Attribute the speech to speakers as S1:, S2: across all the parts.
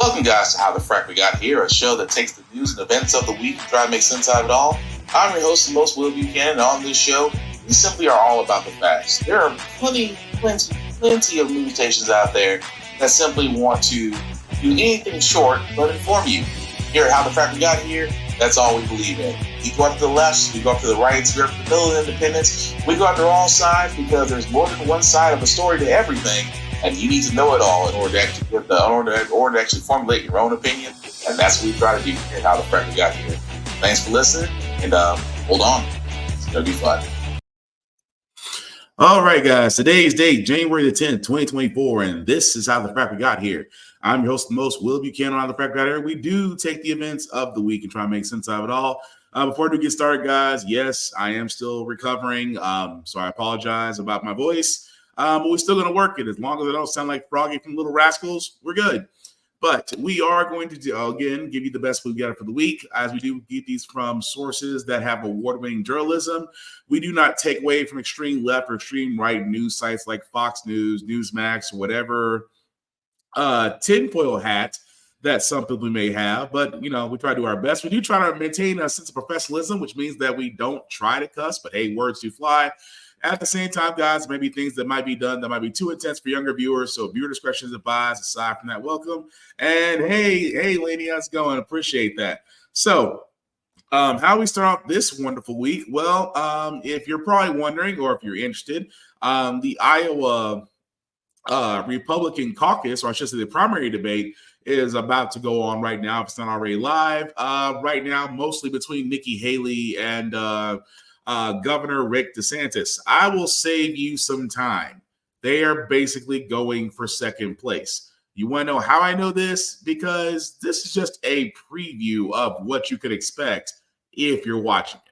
S1: Welcome, guys, to How the Frack We Got Here, a show that takes the news and events of the week and try to make sense out of it all. I'm your host, the most Will Buchanan, and on this show, we simply are all about the facts. There are plenty of news stations out there that simply want to do anything short but inform you. Here at How the Frack We Got Here, that's all we believe in. We go up to the left, we go up to the right, we go up to the middle of independence. We go after all sides because there's more than one side of a story to everything, and you need to know it all in order to actually to actually formulate your own opinion. And that's what we try to do here at How the Frack We Got Here. Thanks for listening, and hold on, it's gonna be fun.
S2: All right, guys. Today's date, January the 10th, 2024, and this is How the Frack We Got Here. I'm your host, the most Will Buchanan on How the Frack We Got Here. We do take the events of the week and try to make sense of it all. Before we get started, guys, yes, I am still recovering, so I apologize about my voice, but we're still going to work it. As long as I don't sound like Froggy from Little Rascals, we're good. But we are going to, again, give you the best we got for the week, as we do get these from sources that have award-winning journalism. We do not take away from extreme left or extreme right news sites like Fox News, Newsmax, or whatever tinfoil hat that some people may have. But, we try to do our best. We do try to maintain a sense of professionalism, which means that we don't try to cuss, but, hey, words do fly. At the same time, guys, maybe things that might be done that might be too intense for younger viewers. So viewer discretion is advised. Aside from that, welcome. And hey, lady, how's it going? Appreciate that. So how we start off this wonderful week? Well, if you're probably wondering, or if you're interested, the Iowa Republican caucus, or I should say the primary debate, is about to go on right now. If it's not already live, right now, mostly between Nikki Haley and Governor Rick DeSantis. I will save you some time. They are basically going for second place. You want to know how I know this? Because this is just a preview of what you could expect if you're watching it.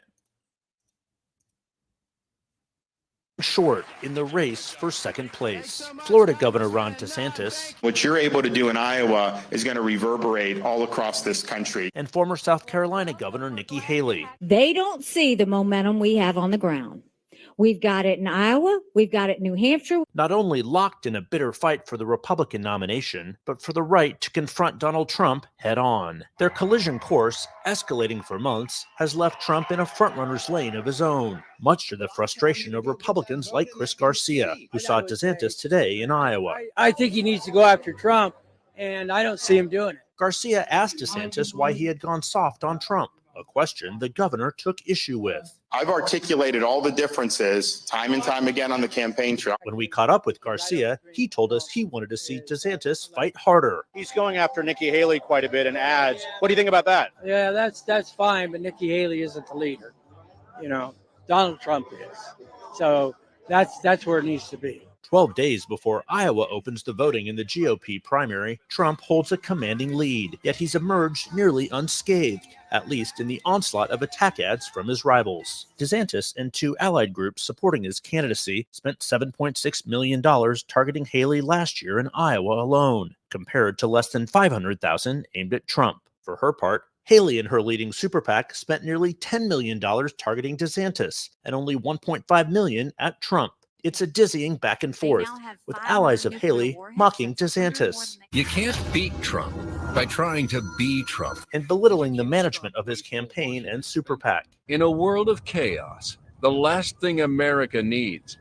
S3: Short in the race for second place. Florida Governor Ron DeSantis.
S4: What you're able to do in Iowa is going to reverberate all across this country.
S3: And former South Carolina Governor Nikki Haley.
S5: They don't see the momentum we have on the ground. We've got it in Iowa. We've got it in New Hampshire.
S3: Not only locked in a bitter fight for the Republican nomination, but for the right to confront Donald Trump head on. Their collision course, escalating for months, has left Trump in a frontrunner's lane of his own, much to the frustration of Republicans like Chris Garcia, who saw DeSantis today in Iowa.
S6: I think he needs to go after Trump, and I don't see him doing it.
S3: Garcia asked DeSantis why he had gone soft on Trump, a question the governor took issue with.
S4: I've articulated all the differences time and time again on the campaign trail.
S3: When we caught up with Garcia, he told us he wanted to see DeSantis fight harder.
S7: He's going after Nikki Haley quite a bit in ads. What do you think about that?
S6: Yeah, that's fine, but Nikki Haley isn't the leader. Donald Trump is. So that's where it needs to be.
S3: 12 days before Iowa opens the voting in the GOP primary, Trump holds a commanding lead, yet he's emerged nearly unscathed, at least in the onslaught of attack ads from his rivals. DeSantis and two allied groups supporting his candidacy spent $7.6 million targeting Haley last year in Iowa alone, compared to less than $500,000 aimed at Trump. For her part, Haley and her leading super PAC spent nearly $10 million targeting DeSantis and only $1.5 million at Trump. It's a dizzying back and forth, with allies of Haley mocking DeSantis.
S8: You can't beat Trump by trying to be Trump.
S3: And belittling the management of his campaign and super PAC.
S8: In a world of chaos, the last thing America needs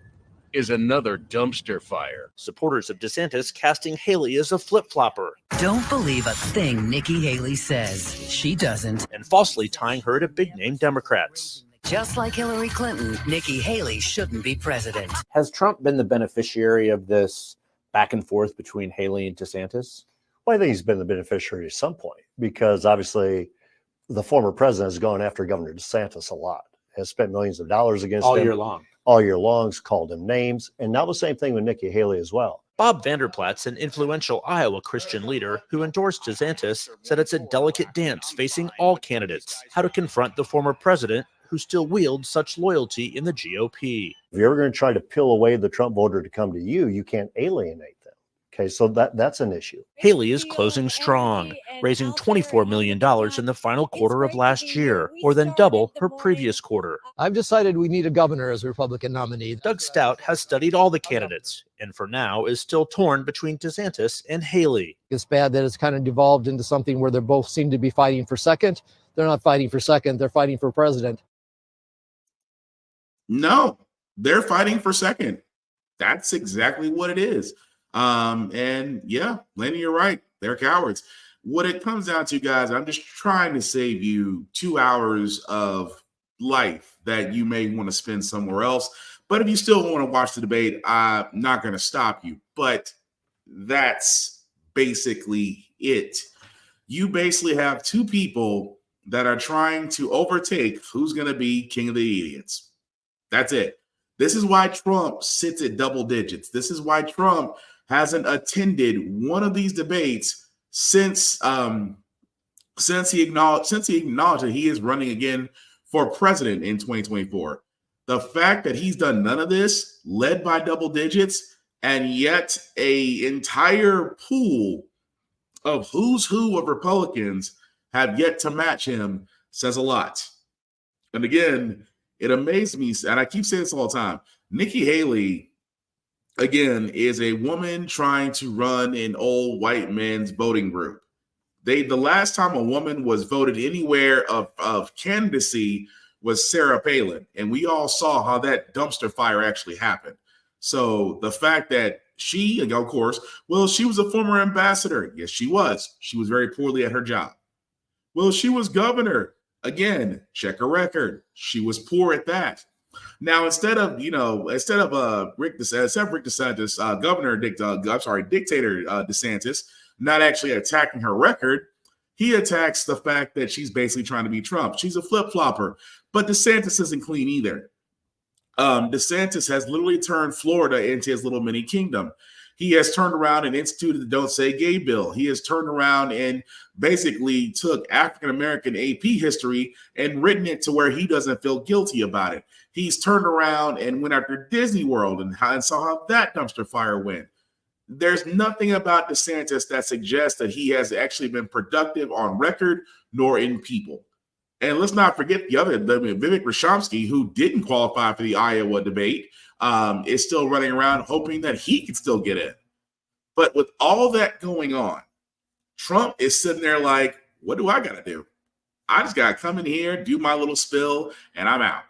S8: is another dumpster fire.
S3: Supporters of DeSantis casting Haley as a flip-flopper.
S9: Don't believe a thing Nikki Haley says. She doesn't.
S3: And falsely tying her to big-name Democrats.
S9: Just like Hillary Clinton, Nikki Haley shouldn't be president.
S10: Has Trump been the beneficiary of this back and forth between Haley and DeSantis?
S11: Well, I think he's been the beneficiary at some point because obviously the former president has gone after Governor DeSantis a lot, has spent millions of dollars against him. All year long, called him names. And now the same thing with Nikki Haley as well.
S3: Bob Vanderplatz, an influential Iowa Christian leader who endorsed DeSantis, said it's a delicate dance facing all candidates, how to confront the former president who still wields such loyalty in the GOP.
S11: If you're ever going to try to peel away the Trump voter to come to you, you can't alienate them. Okay, so that's an issue.
S3: Haley is closing strong. raising $24 million in the final quarter of last year, more than double her previous quarter.
S12: I've decided we need a governor as a Republican nominee.
S3: Doug Stout has studied all the candidates and for now is still torn between DeSantis and Haley.
S12: It's bad that it's kind of devolved into something where they both seem to be fighting for second. They're not fighting for second, they're fighting for president.
S2: No, they're fighting for second. That's exactly what it is. And yeah, Lenny, you're right. They're cowards. What it comes down to, guys, I'm just trying to save you 2 hours of life that you may want to spend somewhere else. But if you still want to watch the debate, I'm not going to stop you. But that's basically it. You basically have two people that are trying to overtake who's going to be king of the idiots. That's it. This is why Trump sits at double digits. This is why Trump hasn't attended one of these debates since he acknowledged that he is running again for president in 2024. The fact that he's done none of this, led by double digits, and yet a entire pool of who's who of Republicans have yet to match him says a lot. And again, it amazed me, and I keep saying this all the time, Nikki Haley, again, is a woman trying to run an old white man's voting group. The last time a woman was voted anywhere of candidacy was Sarah Palin, and we all saw how that dumpster fire actually happened. So the fact that she, of course, well, she was a former ambassador. Yes, she was. She was very poorly at her job. Well, she was governor. Again, check her record. She was poor at that. Now, instead of Rick DeSantis, dictator DeSantis, not actually attacking her record, he attacks the fact that she's basically trying to be Trump. She's a flip-flopper, but DeSantis isn't clean either. DeSantis has literally turned Florida into his little mini kingdom. He has turned around and instituted the Don't Say Gay bill. He has turned around and basically took African-American AP history and written it to where he doesn't feel guilty about it. He's turned around and went after Disney World and saw how that dumpster fire went. There's nothing about DeSantis that suggests that he has actually been productive on record nor in people. And let's not forget Vivek Ramaswamy, who didn't qualify for the Iowa debate, is still running around hoping that he can still get in. But with all that going on, Trump is sitting there like, what do I got to do? I just got to come in here, do my little spill, and I'm out.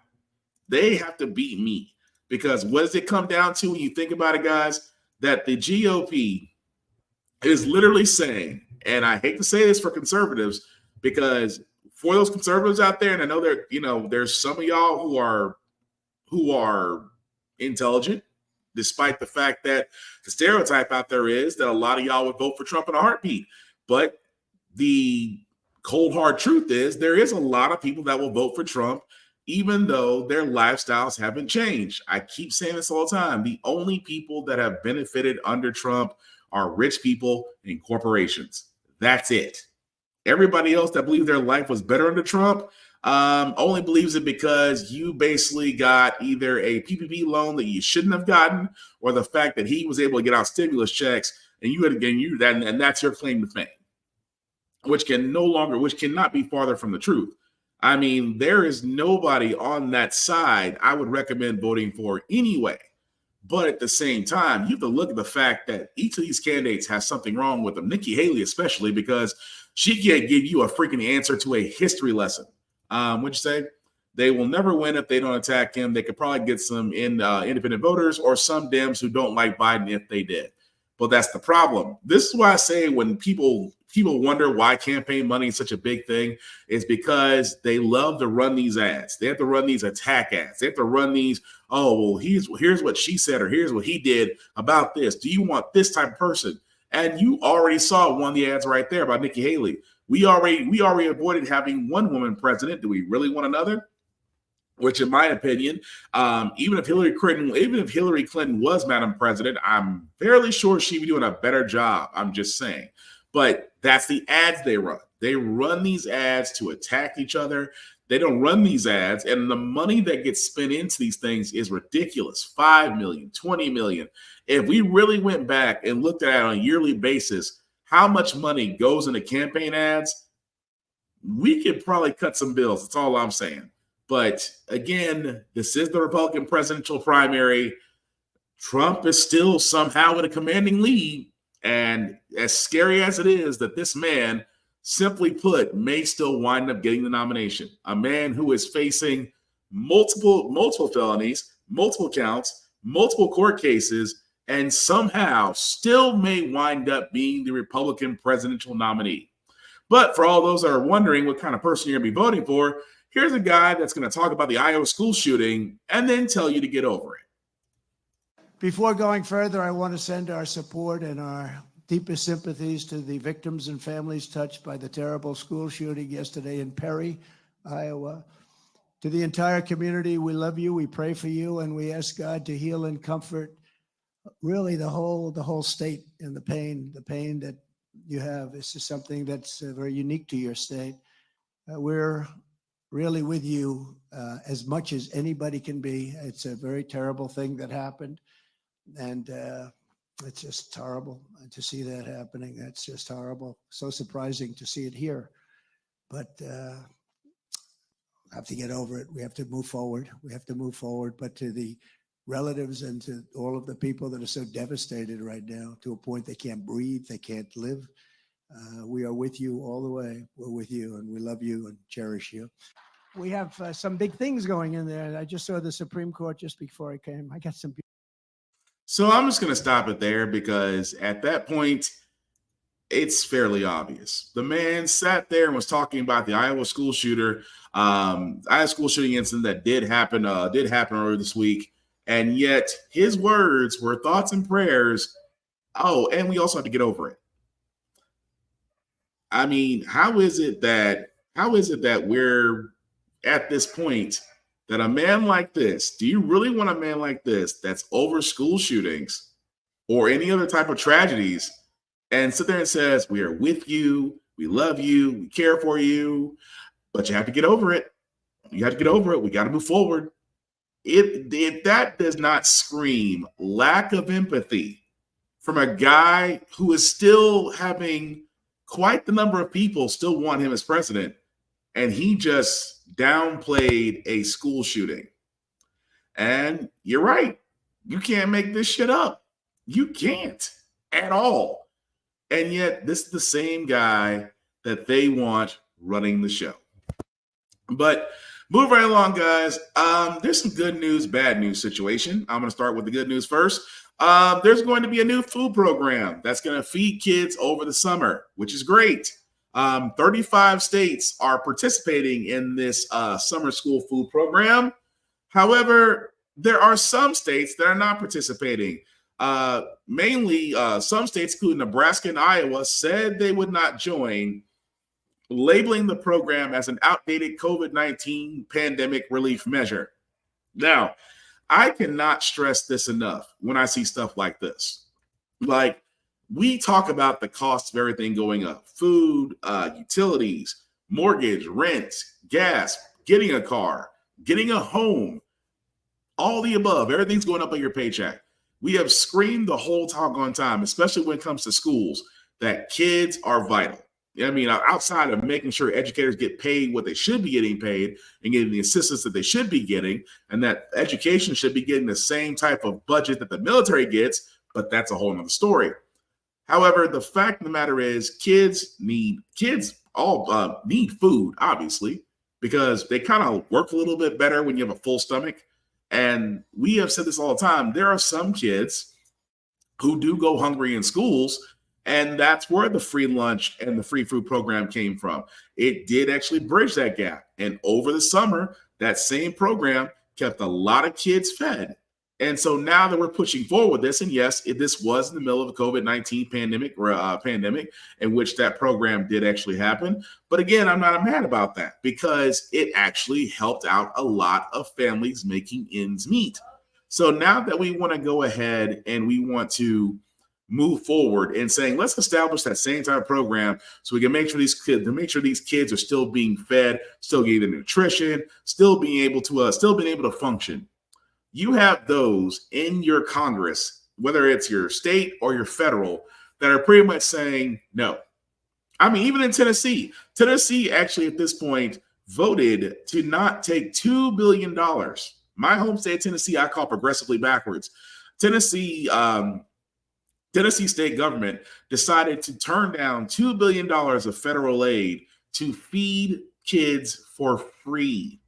S2: They have to beat me because what does it come down to when you think about it, guys? That the GOP is literally saying, and I hate to say this for conservatives, because for those conservatives out there, and I know there's some of y'all who are intelligent, despite the fact that the stereotype out there is that a lot of y'all would vote for Trump in a heartbeat. But the cold hard truth is there is a lot of people that will vote for Trump, even though their lifestyles haven't changed. I keep saying this all the time. The only people that have benefited under Trump are rich people and corporations. That's it. Everybody else that believes their life was better under Trump only believes it because you basically got either a PPP loan that you shouldn't have gotten, or the fact that he was able to get out stimulus checks and and that's your claim to fame, which cannot be farther from the truth. I mean, there is nobody on that side I would recommend voting for anyway. But at the same time, you have to look at the fact that each of these candidates has something wrong with them. Nikki Haley, especially, because she can't give you a freaking answer to a history lesson. What'd you say? They will never win if they don't attack him. They could probably get some independent voters or some Dems who don't like Biden if they did. But that's the problem. This is why I say when people wonder why campaign money is such a big thing, is because they love to run these ads. They have to run these attack ads. They have to run these, here's what she said, or here's what he did about this. Do you want this type of person? And you already saw one of the ads right there about Nikki Haley. We already avoided having one woman president. Do we really want another? Which, in my opinion, even if Hillary Clinton was Madam President, I'm fairly sure she'd be doing a better job. I'm just saying. But that's the ads they run. They run these ads to attack each other. They don't run these ads, and the money that gets spent into these things is ridiculous. $5 million, $20 million. If we really went back and looked at it on a yearly basis, how much money goes into campaign ads, we could probably cut some bills. That's all I'm saying. But again, this is the Republican presidential primary. Trump is still somehow in a commanding lead. And as scary as it is that this man, simply put, may still wind up getting the nomination. A man who is facing multiple felonies, multiple counts, multiple court cases, and somehow still may wind up being the Republican presidential nominee. But for all those that are wondering what kind of person you're going to be voting for, here's a guy that's going to talk about the Iowa school shooting and then tell you to get over it.
S13: Before going further, I want to send our support and our deepest sympathies to the victims and families touched by the terrible school shooting yesterday in Perry, Iowa. To the entire community, we love you, we pray for you, and we ask God to heal and comfort really the whole state and the pain that you have. This is something that's very unique to your state. We're really with you as much as anybody can be. It's a very terrible thing that happened. And it's just horrible to see that happening. That's just horrible. So surprising to see it here. But have to get over it. We have to move forward. But to the relatives and to all of the people that are so devastated right now, to a point they can't breathe, they can't live, we are with you all the way. We're with you, and we love you and cherish you. We have some big things going in there. I just saw the Supreme Court just before I came. I got some.
S2: So I'm just going to stop it there because at that point, it's fairly obvious. The man sat there and was talking about the Iowa school shooting incident that did happen earlier this week. And yet his words were thoughts and prayers. Oh, and we also have to get over it. I mean, how is it that we're at this point that a man like this, do you really want a man like this that's over school shootings or any other type of tragedies and sit there and says, we are with you, we love you, we care for you, but you have to get over it. You have to get over it. We got to move forward. If that does not scream lack of empathy from a guy who is still having quite the number of people still want him as president, and he just downplayed a school shooting. And you're right. You can't make this shit up. You can't at all. And yet this is the same guy that they want running the show. But move right along, guys. There's some good news, bad news situation. I'm going to start with the good news first. There's going to be a new food program that's going to feed kids over the summer, which is great. 35 states are participating in this summer school food program. However, there are some states that are not participating. Mainly some states, including Nebraska and Iowa, said they would not join, labeling the program as an outdated COVID-19 pandemic relief measure. Now, I cannot stress this enough when I see stuff like this. Like, we talk about the cost of everything going up: food, utilities, mortgage, rent, gas, getting a car, getting a home, all the above. Everything's going up on your paycheck. We have screamed the whole talk on time, especially when it comes to schools, that kids are vital. I mean, outside of making sure educators get paid what they should be getting paid and getting the assistance that they should be getting, and that education should be getting the same type of budget that the military gets, but that's a whole nother story. However, the fact of the matter is kids all need food, obviously, because they kind of work a little bit better when you have a full stomach. And we have said this all the time. There are some kids who do go hungry in schools, and that's where the free lunch and the free food program came from. It did actually bridge that gap. And over the summer, that same program kept a lot of kids fed. And so now that we're pushing forward this, and yes, this was in the middle of the COVID-19 pandemic in which that program did actually happen. But again, I'm not mad about that because it actually helped out a lot of families making ends meet. So now that we want to go ahead and we want to move forward and saying, let's establish that same type of program so we can make sure these kids are still being fed, still getting the nutrition, still being able to function. You have those in your Congress, whether it's your state or your federal, that are pretty much saying no. I mean, even in Tennessee actually at this point voted to not take $2 billion. My home state, Tennessee, I call progressively backwards. Tennessee state government decided to turn down $2 billion of federal aid to feed kids for free.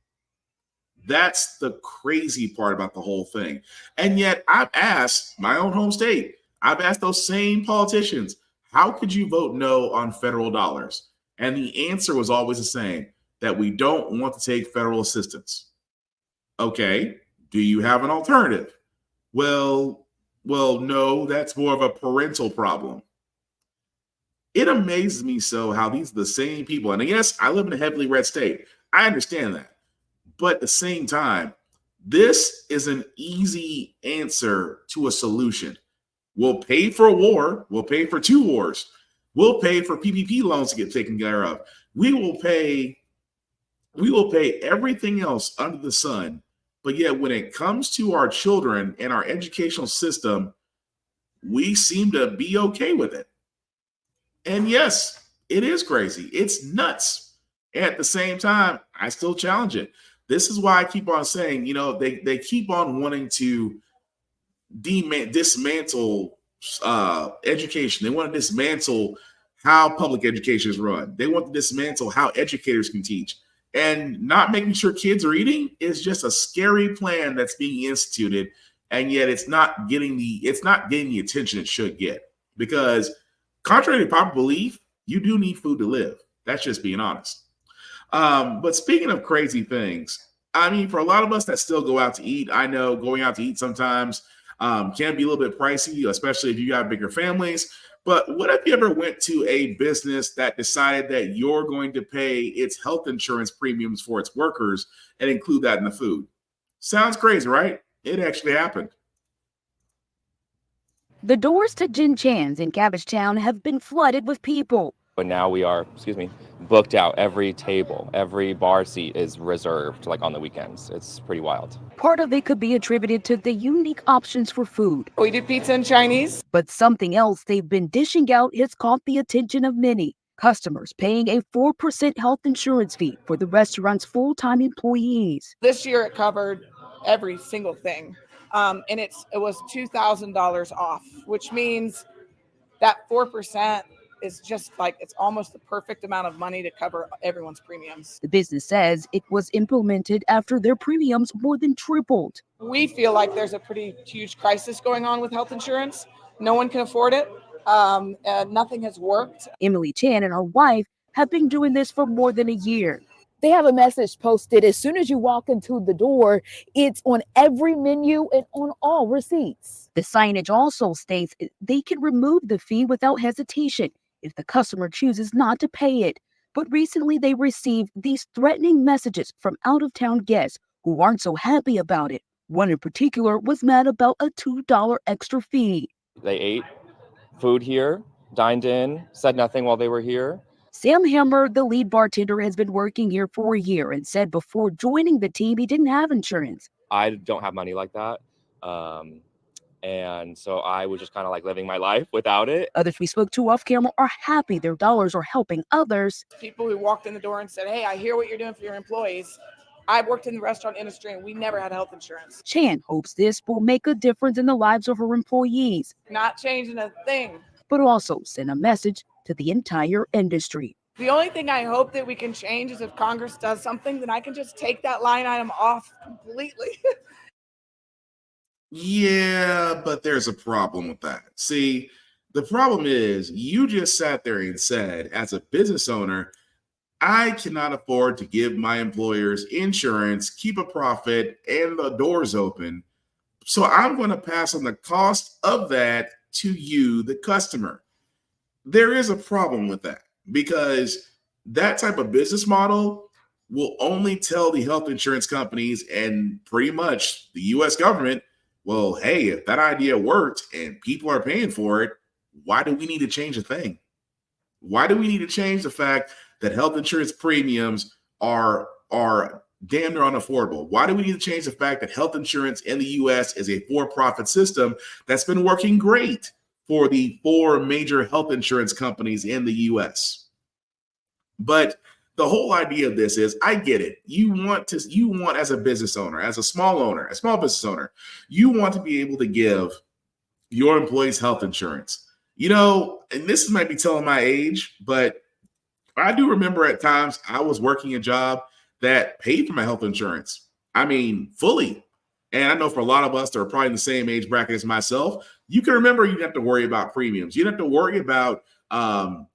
S2: That's the crazy part about the whole thing. And yet I've asked my own home state, I've asked those same politicians, how could you vote no on federal dollars? And the answer was always the same, that we don't want to take federal assistance. Okay, do you have an alternative? Well, no, that's more of a parental problem. It amazes me so how these are the same people. And yes, I live in a heavily red state. I understand that. But at the same time, this is an easy answer to a solution. We'll pay for a war. We'll pay for 2 wars. We'll pay for PPP loans to get taken care of. We will pay everything else under the sun. But yet when it comes to our children and our educational system, we seem to be okay with it. And yes, it is crazy. It's nuts. At the same time, I still challenge it. This is why I keep on saying, they keep on wanting to dismantle education. They want to dismantle how public education is run. They want to dismantle how educators can teach. And not making sure kids are eating is just a scary plan that's being instituted. And yet it's not getting the attention it should get. Because contrary to popular belief, you do need food to live. That's just being honest. But speaking of crazy things, I mean, for a lot of us that still go out to eat, I know going out to eat sometimes can be a little bit pricey, especially if you got bigger families. But what if you ever went to a business that decided that you're going to pay its health insurance premiums for its workers and include that in the food? Sounds crazy, right? It actually happened.
S14: The doors to Jin Chan's in Cabbagetown have been flooded with people.
S15: But now we are, booked out. Every table, every bar seat is reserved, like on the weekends. It's pretty wild.
S14: Part of it could be attributed to the unique options for food.
S16: We do pizza and Chinese.
S14: But something else they've been dishing out has caught the attention of many. Customers paying a 4% health insurance fee for the restaurant's full-time employees.
S16: This year it covered every single thing. And it was $2,000 off, which means that 4% is just like, it's almost the perfect amount of money to cover everyone's premiums.
S14: The business says it was implemented after their premiums more than tripled.
S16: We feel like there's a pretty huge crisis going on with health insurance. No one can afford it. And nothing has worked.
S14: Emily Chan and her wife have been doing this for more than a year.
S17: They have a message posted as soon as you walk into the door. It's on every menu and on all receipts.
S14: The signage also states they can remove the fee without hesitation if the customer chooses not to pay it. But recently they received these threatening messages from out-of-town guests who aren't so happy about it. One in particular was mad about a $2 extra fee.
S15: They ate food here, dined in, said nothing while they were here.
S14: Sam Hammer, the lead bartender, has been working here for a year and said before joining the team, he didn't have insurance.
S15: I don't have money like that. And so I was just kind of like living my life without it.
S14: Others we spoke to off camera are happy their dollars are helping others.
S16: People who walked in the door and said, hey, I hear what you're doing for your employees. I worked in the restaurant industry and we never had health insurance.
S14: Chan hopes this will make a difference in the lives of her employees.
S16: Not changing a thing.
S14: But also send a message to the entire industry.
S16: The only thing I hope that we can change is if Congress does something, then I can just take that line item off completely.
S2: Yeah, but there's a problem with that. See, the problem is you just sat there and said, as a business owner, I cannot afford to give my employers insurance, keep a profit, and the doors open. So I'm going to pass on the cost of that to you, the customer. There is a problem with that because that type of business model will only tell the health insurance companies and pretty much the U.S. government, well, hey, if that idea worked and people are paying for it, why do we need to change a thing? Why do we need to change the fact that health insurance premiums are damn near unaffordable? Why do we need to change the fact that health insurance in the U.S. is a for-profit system that's been working great for the 4 major health insurance companies in the US. But the whole idea of this is, I get it. You want as a business owner, as a small business owner, you want to be able to give your employees health insurance. And this might be telling my age, but I do remember at times I was working a job that paid for my health insurance. I mean, fully. And I know for a lot of us that are probably in the same age bracket as myself, you can remember you didn't have to worry about premiums. You didn't have to worry about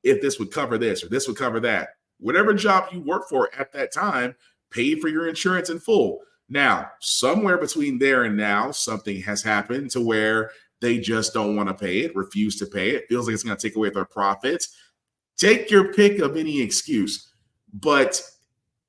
S2: if this would cover this or this would cover that. Whatever job you worked for at that time paid for your insurance in full. Now, somewhere between there and now, something has happened to where they just don't want to pay it, refuse to pay it. Feels like it's going to take away their profits. Take your pick of any excuse. But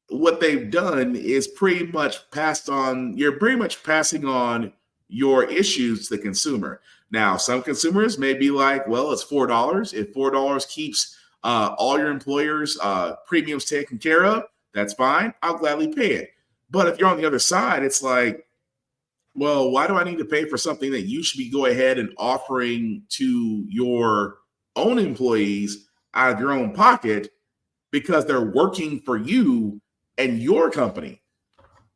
S2: what they've done is pretty much you're pretty much passing on your issues to the consumer. Now, some consumers may be like, well, it's $4. If $4 keeps all your employers' premiums taken care of, that's fine. I'll gladly pay it. But if you're on the other side, it's like, well, why do I need to pay for something that you should be go ahead and offering to your own employees out of your own pocket because they're working for you and your company?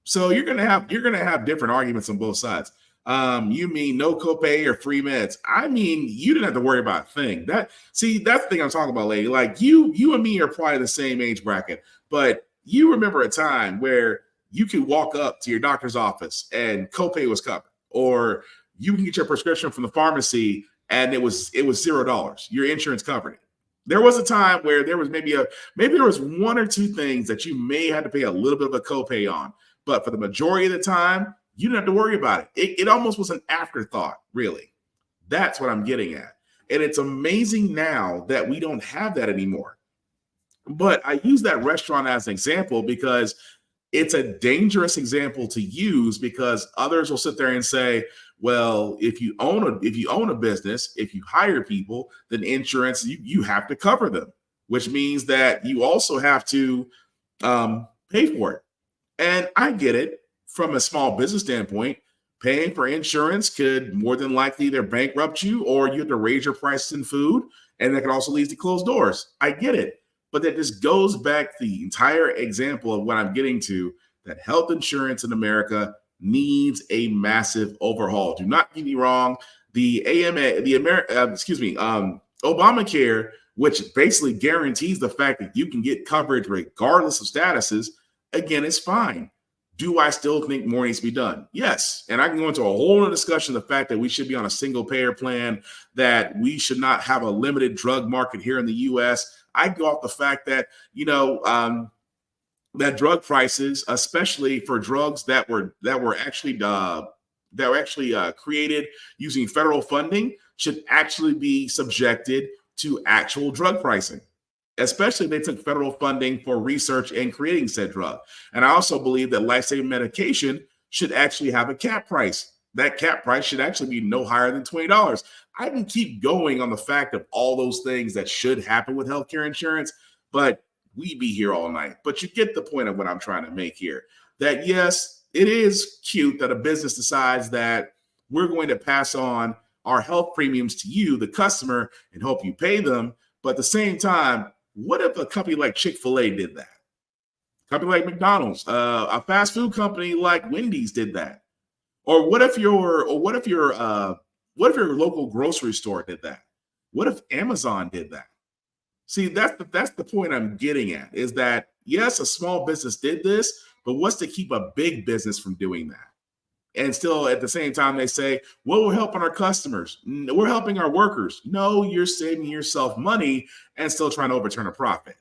S2: So you're gonna have different arguments on both sides. You mean no copay or free meds? I mean, you didn't have to worry about a thing. That's the thing I'm talking about, lady. Like you and me are probably the same age bracket, but you remember a time where you could walk up to your doctor's office and copay was covered, or you can get your prescription from the pharmacy and it was $0. Your insurance covered it. There was a time where there was maybe there was 1 or 2 things that you may have to pay a little bit of a copay on, but for the majority of the time, you didn't have to worry about it. It almost was an afterthought, really. That's what I'm getting at. And it's amazing now that we don't have that anymore. But I use that restaurant as an example because it's a dangerous example to use, because others will sit there and say, well, if you own a business, if you hire people, then insurance, you have to cover them, which means that you also have to pay for it. And I get it from a small business standpoint. Paying for insurance could more than likely either bankrupt you or you have to raise your prices in food, and that could also lead to closed doors. I get it. But that just goes back to the entire example of what I'm getting to, that health insurance in America needs a massive overhaul. Do not get me wrong. Obamacare, which basically guarantees the fact that you can get coverage regardless of statuses, again, it's fine. Do I still think more needs to be done? Yes. And I can go into a whole other discussion of the fact that we should be on a single payer plan, that we should not have a limited drug market here in the US. I go off the fact that, that drug prices, especially for drugs that were actually created using federal funding, should actually be subjected to actual drug pricing, especially if they took federal funding for research and creating said drug. And I also believe that life-saving medication should actually have a cap price. That cap price should actually be no higher than $20. I can keep going on the fact of all those things that should happen with healthcare insurance, but we'd be here all night. But you get the point of what I'm trying to make here. That yes, it is cute that a business decides that we're going to pass on our health premiums to you, the customer, and hope you pay them. But at the same time, what if a company like Chick-fil-A did that? A company like McDonald's, a fast food company like Wendy's did that? Or what if your local grocery store did that? What if Amazon did that? See, that's the point I'm getting at, is that yes, a small business did this, but what's to keep a big business from doing that? And still at the same time, they say, well, we're helping our customers. We're helping our workers. No, you're saving yourself money and still trying to overturn a profit.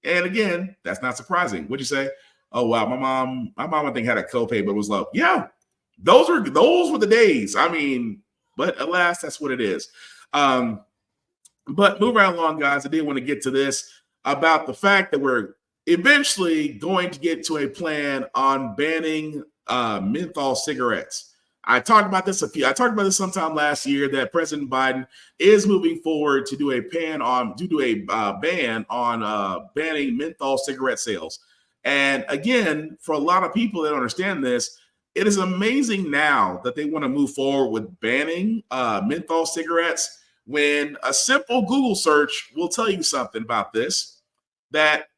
S2: And again, that's not surprising. What'd you say? Oh, wow, my mom, I think had a copay, but it was low. Yeah, those were the days. I mean, but alas, that's what it is. But move right along, guys. I did want to get to this about the fact that we're eventually going to get to a plan on banning menthol cigarettes. I talked about this sometime last year, that President Biden is moving forward to do a ban on banning menthol cigarette sales. And again, for a lot of people that understand this, it is amazing now that they want to move forward with banning menthol cigarettes when a simple Google search will tell you something about this, that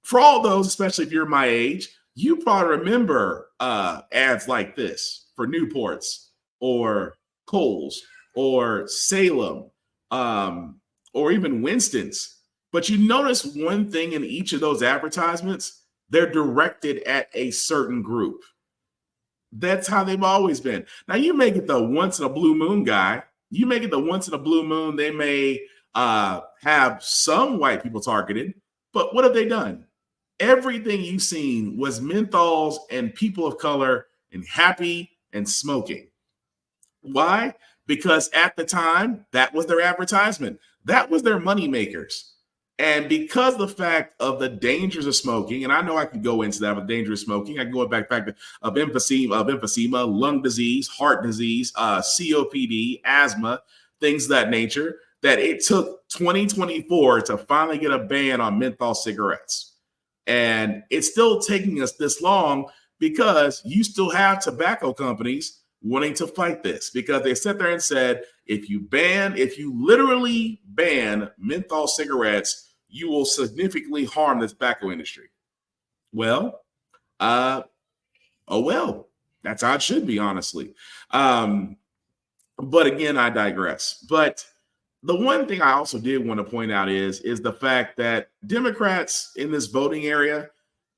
S2: for all those, especially if you're my age, you probably remember ads like this for Newports or Kohl's or Salem or even Winston's. But you notice one thing in each of those advertisements, they're directed at a certain group. That's how they've always been. Now, you may get the once in a blue moon guy. You may get the once in a blue moon. They may have some white people targeted, but what have they done? Everything you've seen was menthols and people of color and happy and smoking. Why? Because at the time, that was their advertisement. That was their money makers. And because of the fact of the dangers of smoking, and I know I could go into that with dangerous smoking, I can go back to of emphysema, lung disease, heart disease, COPD, asthma, things of that nature, that it took 2024 to finally get a ban on menthol cigarettes. And it's still taking us this long because you still have tobacco companies wanting to fight this, because they sat there and said, if you literally ban menthol cigarettes, you will significantly harm the tobacco industry. Well, oh well, that's how it should be, honestly. But again, I digress. But the one thing I also did want to point out is the fact that Democrats in this voting area,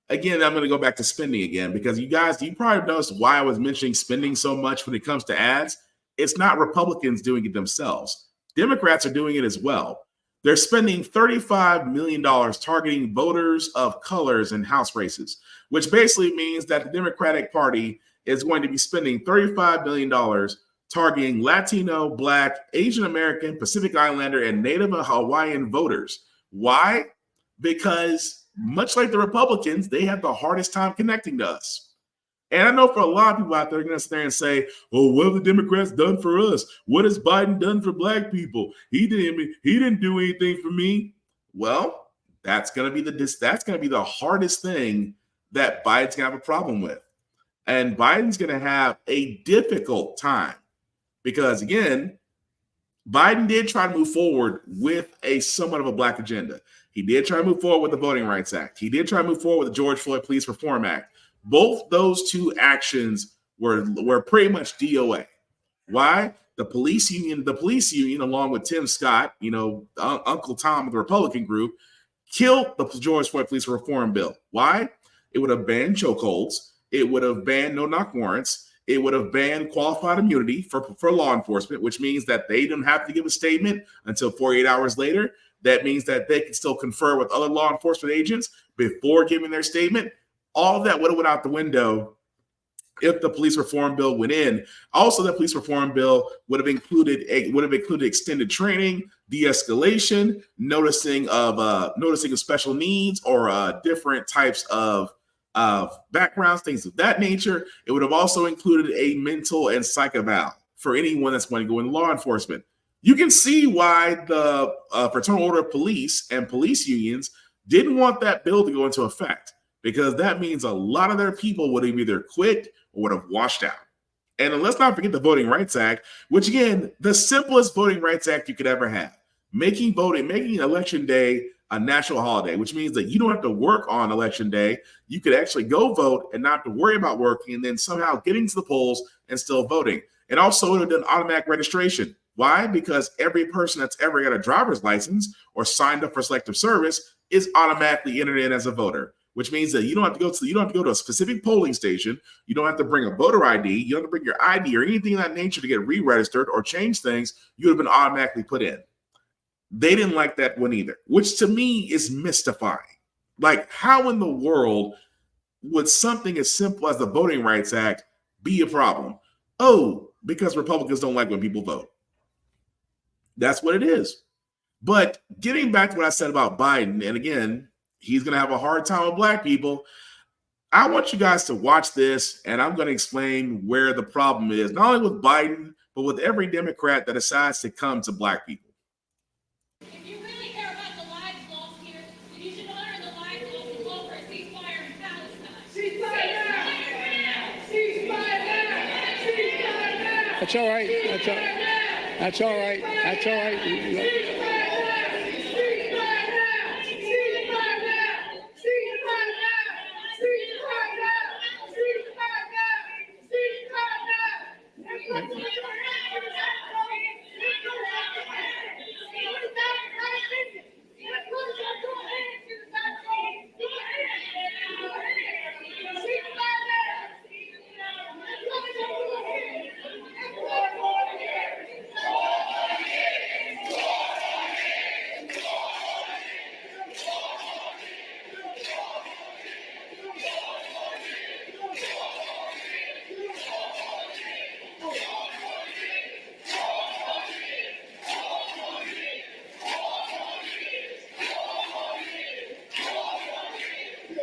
S2: again, I'm going to go back to spending again, because you probably noticed why I was mentioning spending so much when it comes to ads. It's not Republicans doing it themselves. Democrats are doing it as well. They're spending $35 million targeting voters of colors in House races, which basically means that the Democratic Party is going to be spending $35 million targeting Latino, Black, Asian American, Pacific Islander, and Native and Hawaiian voters. Why? Because much like the Republicans, they have the hardest time connecting to us. And I know for a lot of people out there are going to sit there and say, "Oh, what have the Democrats done for us? What has Biden done for Black people? He didn't do anything for me." Well, that's going to be the hardest thing that Biden's going to have a problem with. And Biden's going to have a difficult time because, again, Biden did try to move forward with a somewhat of a Black agenda. He did try to move forward with the Voting Rights Act. He did try to move forward with the George Floyd Police Reform Act. Both those two actions were pretty much DOA. Why? The police union, along with Tim Scott, Uncle Tom of the Republican group, killed the George Floyd Police Reform Bill. Why? It would have banned chokeholds. It would have banned no-knock warrants. It would have banned qualified immunity for law enforcement, which means that they didn't have to give a statement until 48 hours later. That means that they can still confer with other law enforcement agents before giving their statement. All of that would have went out the window if the police reform bill went in. Also, the police reform bill would have included extended training, de-escalation, noticing of special needs or different types of backgrounds, things of that nature. It would have also included a mental and psych eval for anyone that's going to go in law enforcement. You can see why the Fraternal Order of Police and police unions didn't want that bill to go into effect, because that means a lot of their people would have either quit or would have washed out. And let's not forget the Voting Rights Act, which, again, the simplest Voting Rights Act you could ever have. Making Election Day a national holiday, which means that you don't have to work on Election Day. You could actually go vote and not have to worry about working and then somehow getting to the polls and still voting. And also, it would have done automatic registration. Why? Because every person that's ever got a driver's license or signed up for selective service is automatically entered in as a voter, which means that you don't have to go to a specific polling station. You don't have to bring a voter ID. You don't have to bring your ID or anything of that nature to get re-registered or change things. You would have been automatically put in. They didn't like that one either, which to me is mystifying. Like, how in the world would something as simple as the Voting Rights Act be a problem? Oh, because Republicans don't like when people vote. That's what it is. But getting back to what I said about Biden, and again, he's going to have a hard time with Black people. I want you guys to watch this, and I'm going to explain where the problem is, not only with Biden, but with every Democrat that decides to come to Black people.
S18: If you really care about the lives lost here, then you should honor the lives lost and call for a ceasefire in Palestine. Ceasefire now! Ceasefire now! Ceasefire now!
S19: That's all right. That's all right. That's all right. That's all right.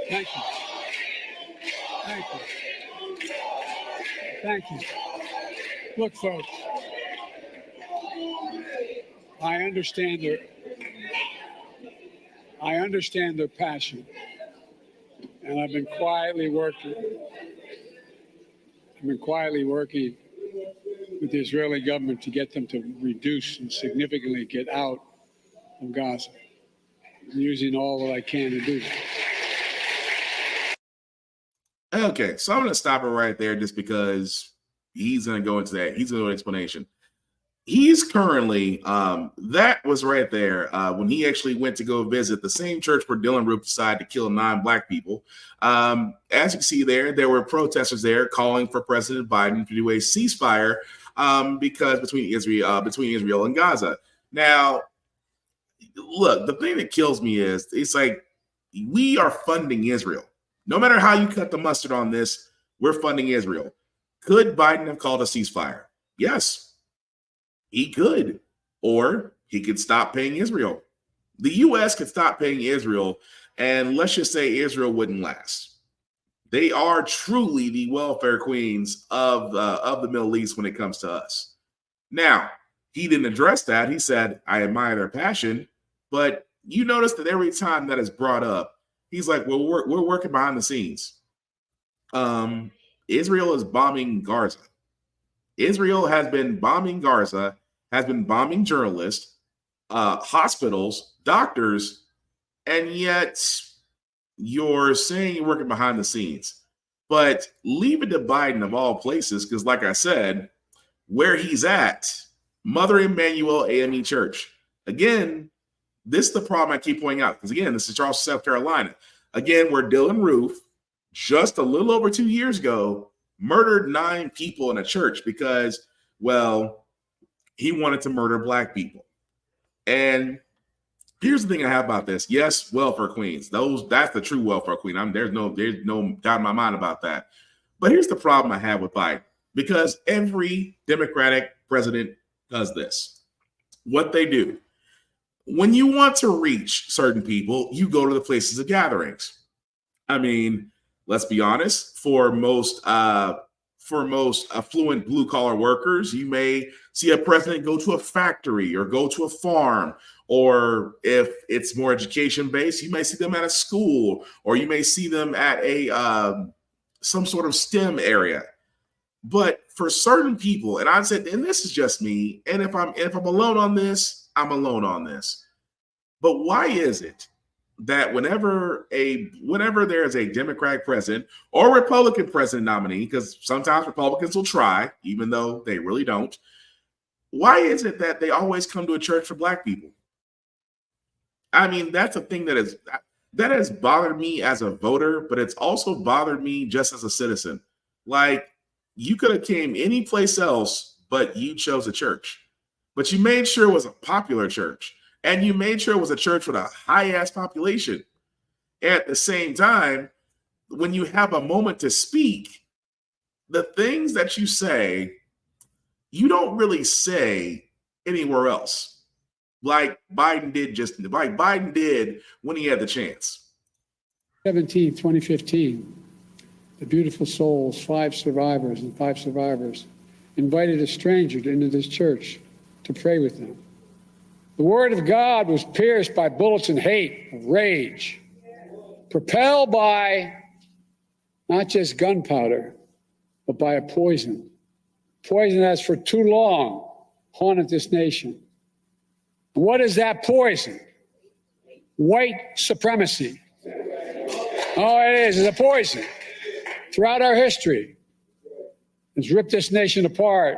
S19: Thank you. Thank you. Thank you. Look, folks, I understand their passion, and I've been quietly working with the Israeli government to get them to reduce and significantly get out of Gaza. I'm using all that I can to do that.
S2: Okay, so I'm going to stop it right there just because he's going to go into that. He's going to do an explanation. He's currently, that was right there when he actually went to go visit the same church where Dylan Roof decided to kill 9 black people. As you can see there were protesters there calling for President Biden to do a ceasefire because between Israel and Gaza. Now, look, the thing that kills me is it's like we are funding Israel. No matter how you cut the mustard on this, we're funding Israel. Could Biden have called a ceasefire? Yes, he could. Or he could stop paying Israel. The U.S. could stop paying Israel, and let's just say Israel wouldn't last. They are truly the welfare queens of the Middle East when it comes to us. Now, he didn't address that. He said, I admire their passion, but you notice that every time that is brought up, he's like, well, we're working behind the scenes. Israel is bombing Gaza. Israel has been bombing Gaza, has been bombing journalists, hospitals, doctors, and yet you're saying you're working behind the scenes. But leave it to Biden of all places, because like I said, where he's at, Mother Emanuel AME Church. Again, this is the problem I keep pointing out, because again, this is Charleston, South Carolina. Again, where Dylan Roof, just a little over 2 years ago, murdered 9 people in a church because, well, he wanted to murder black people. And here's the thing I have about this. Yes, welfare queens. That's the true welfare queen. There's no doubt in my mind about that. But here's the problem I have with Biden, because every Democratic president does this. What they do, when you want to reach certain people, you go to the places of gatherings. I mean, let's be honest, for most affluent blue collar workers, you may see a president go to a factory or go to a farm, or if it's more education based, you may see them at a school, or you may see them at a some sort of STEM area. But for certain people, and I said, and this is just me, and if I'm alone on this, I'm alone on this. But why is it that whenever there is a Democratic president or Republican president nominee, because sometimes Republicans will try, even though they really don't, why is it that they always come to a church for black people? I mean, that's a thing that has bothered me as a voter, but it's also bothered me just as a citizen. Like, you could have came any place else, but you chose a church. But you made sure it was a popular church. And you made sure it was a church with a high-ass population. At the same time, when you have a moment to speak, the things that you say, you don't really say anywhere else. Like Biden did when he had the chance.
S19: 17, 2015, the beautiful souls, 5 survivors, invited a stranger into this church to pray with them. The word of God was pierced by bullets of hate, of rage, propelled by not just gunpowder, but by a poison. Poison that's for too long haunted this nation. What is that poison? White supremacy. Oh, it is. It's a poison. Throughout our history, it's ripped this nation apart.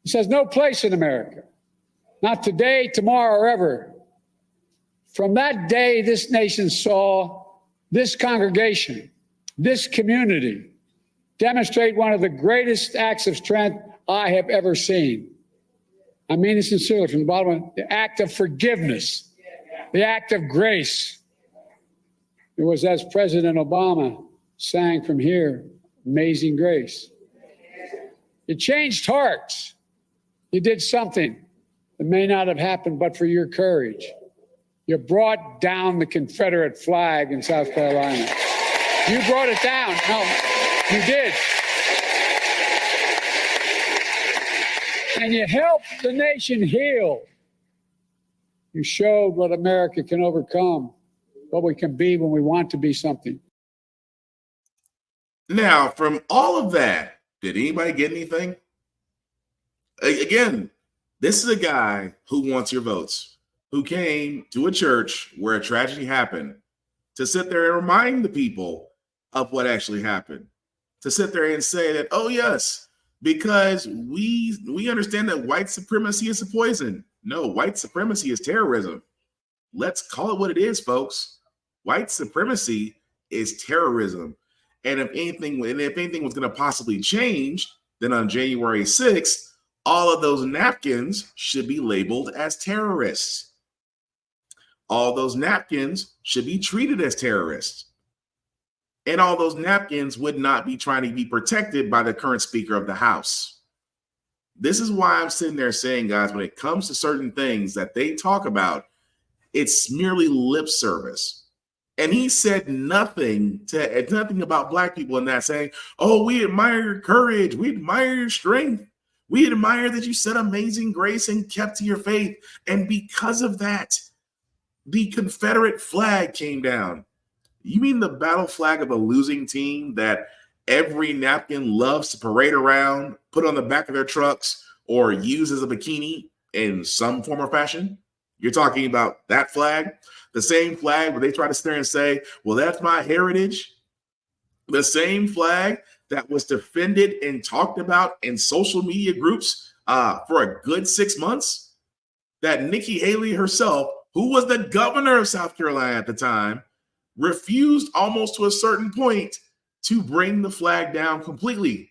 S19: It says no place in America. Not today, tomorrow, or ever. From that day, this nation saw this congregation, this community, demonstrate one of the greatest acts of strength I have ever seen. I mean it sincerely from the bottom of the act of forgiveness, the act of grace. It was as President Obama sang from here, Amazing Grace. You changed hearts. You did something that may not have happened but for your courage. You brought down the Confederate flag in South Carolina. You brought it down. No, you did. And you helped the nation heal. You showed what America can overcome, what we can be when we want to be something.
S2: Now, from all of that, did anybody get anything? Again, this is a guy who wants your votes, who came to a church where a tragedy happened to sit there and remind the people of what actually happened, to sit there and say that, oh, yes, because we understand that white supremacy is a poison. No, white supremacy is terrorism. Let's call it what it is, folks. White supremacy is terrorism. And if anything was going to possibly change, then on January 6th, all of those napkins should be labeled as terrorists. All those napkins should be treated as terrorists. And all those napkins would not be trying to be protected by the current Speaker of the House. This is why I'm sitting there saying, guys, when it comes to certain things that they talk about, it's merely lip service. And he said nothing about Black people in that, saying, oh, we admire your courage. We admire your strength. We admire that you said amazing grace and kept to your faith. And because of that, the Confederate flag came down. You mean the battle flag of a losing team that every napkin loves to parade around, put on the back of their trucks, or use as a bikini in some form or fashion? You're talking about that flag? The same flag where they try to sit there and say, well, that's my heritage. The same flag that was defended and talked about in social media groups for a good 6 months, that Nikki Haley herself, who was the governor of South Carolina at the time, refused almost to a certain point to bring the flag down completely.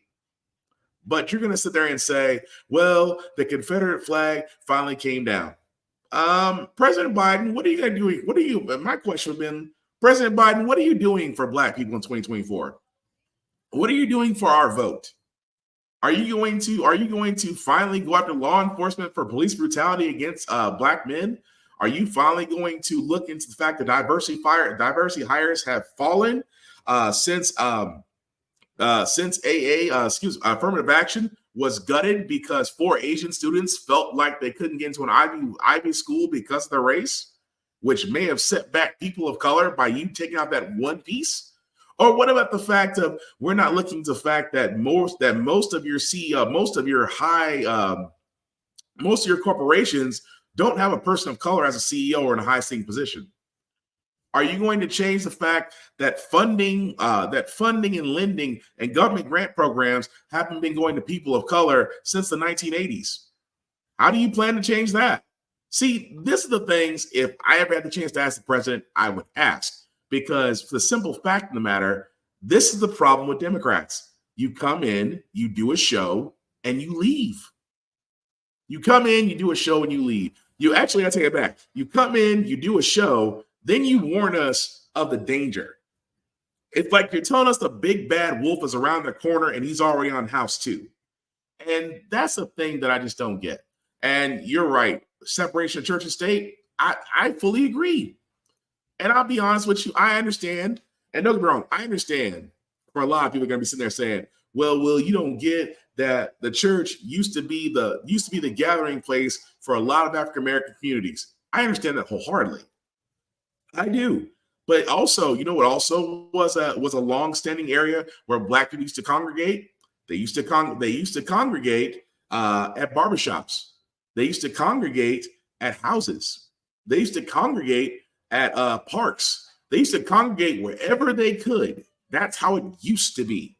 S2: But you're going to sit there and say, well, the Confederate flag finally came down. President Biden, what are you going to do? My question would have been, President Biden, what are you doing for Black people in 2024? What are you doing for our vote? Are you going to finally go after law enforcement for police brutality against Black men? Are you finally going to look into the fact that diversity hires have fallen since affirmative action was gutted because 4 Asian students felt like they couldn't get into an Ivy school because of their race, which may have set back people of color by you taking out that one piece? Or what about the fact of we're not looking to the fact that most of your CEO, most of your corporations don't have a person of color as a CEO or in a high-stakes position? Are you going to change the fact that funding and lending and government grant programs haven't been going to people of color since the 1980s? How do you plan to change that? See, this is the things, if I ever had the chance to ask the president, I would ask. Because for the simple fact of the matter, this is the problem with Democrats. You come in, you do a show, and you leave. You come in, you do a show, and you leave. I take it back. You come in, you do a show, then you warn us of the danger. It's like you're telling us the big bad wolf is around the corner and he's already on house 2. And that's a thing that I just don't get. And you're right. Separation of church and state, I fully agree. And I'll be honest with you, I understand. And don't get me wrong, I understand for a lot of people are going to be sitting there saying, well, Will, you don't get that the church used to be the gathering place for a lot of African-American communities. I understand that wholeheartedly. I do. But also, you know what also was a long-standing area where Black people used to congregate? They used to congregate at barbershops. They used to congregate at houses. They used to congregate at parks. They used to congregate wherever they could. That's how it used to be.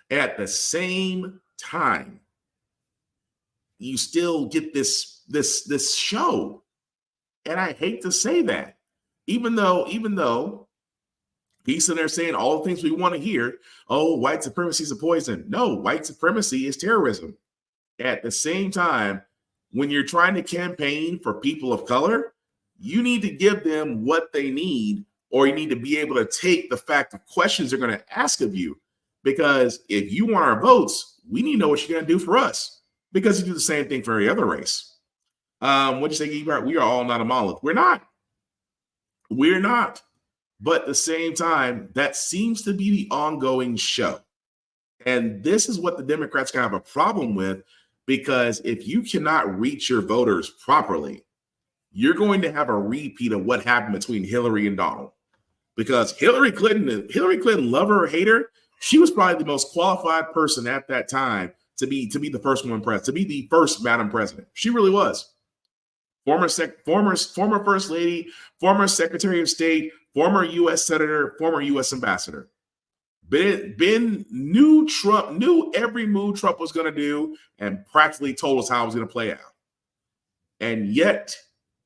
S2: At the same time, you still get this show. And I hate to say that, even though he's sitting there saying all the things we want to hear. Oh, white supremacy is a poison. No, white supremacy is terrorism. At the same time, when you're trying to campaign for people of color, you need to give them what they need, or you need to be able to take the fact of questions they're going to ask of you. Because if you want our votes, we need to know what you're going to do for us, because you do the same thing for every other race. What you say, Ebert? We are all not a monolith. We're not. We're not. But at the same time, that seems to be the ongoing show. And this is what the Democrats kind of have a problem with, because if you cannot reach your voters properly, you're going to have a repeat of what happened between Hillary and Donald. Because Hillary Clinton, love her or hate her, she was probably the most qualified person at that time to be the first woman president, to be the first Madam President. She really was. Former First Lady, former Secretary of State, former U.S. Senator, former U.S. Ambassador. Ben knew Trump, knew every move Trump was going to do, and practically told us how it was going to play out. And yet,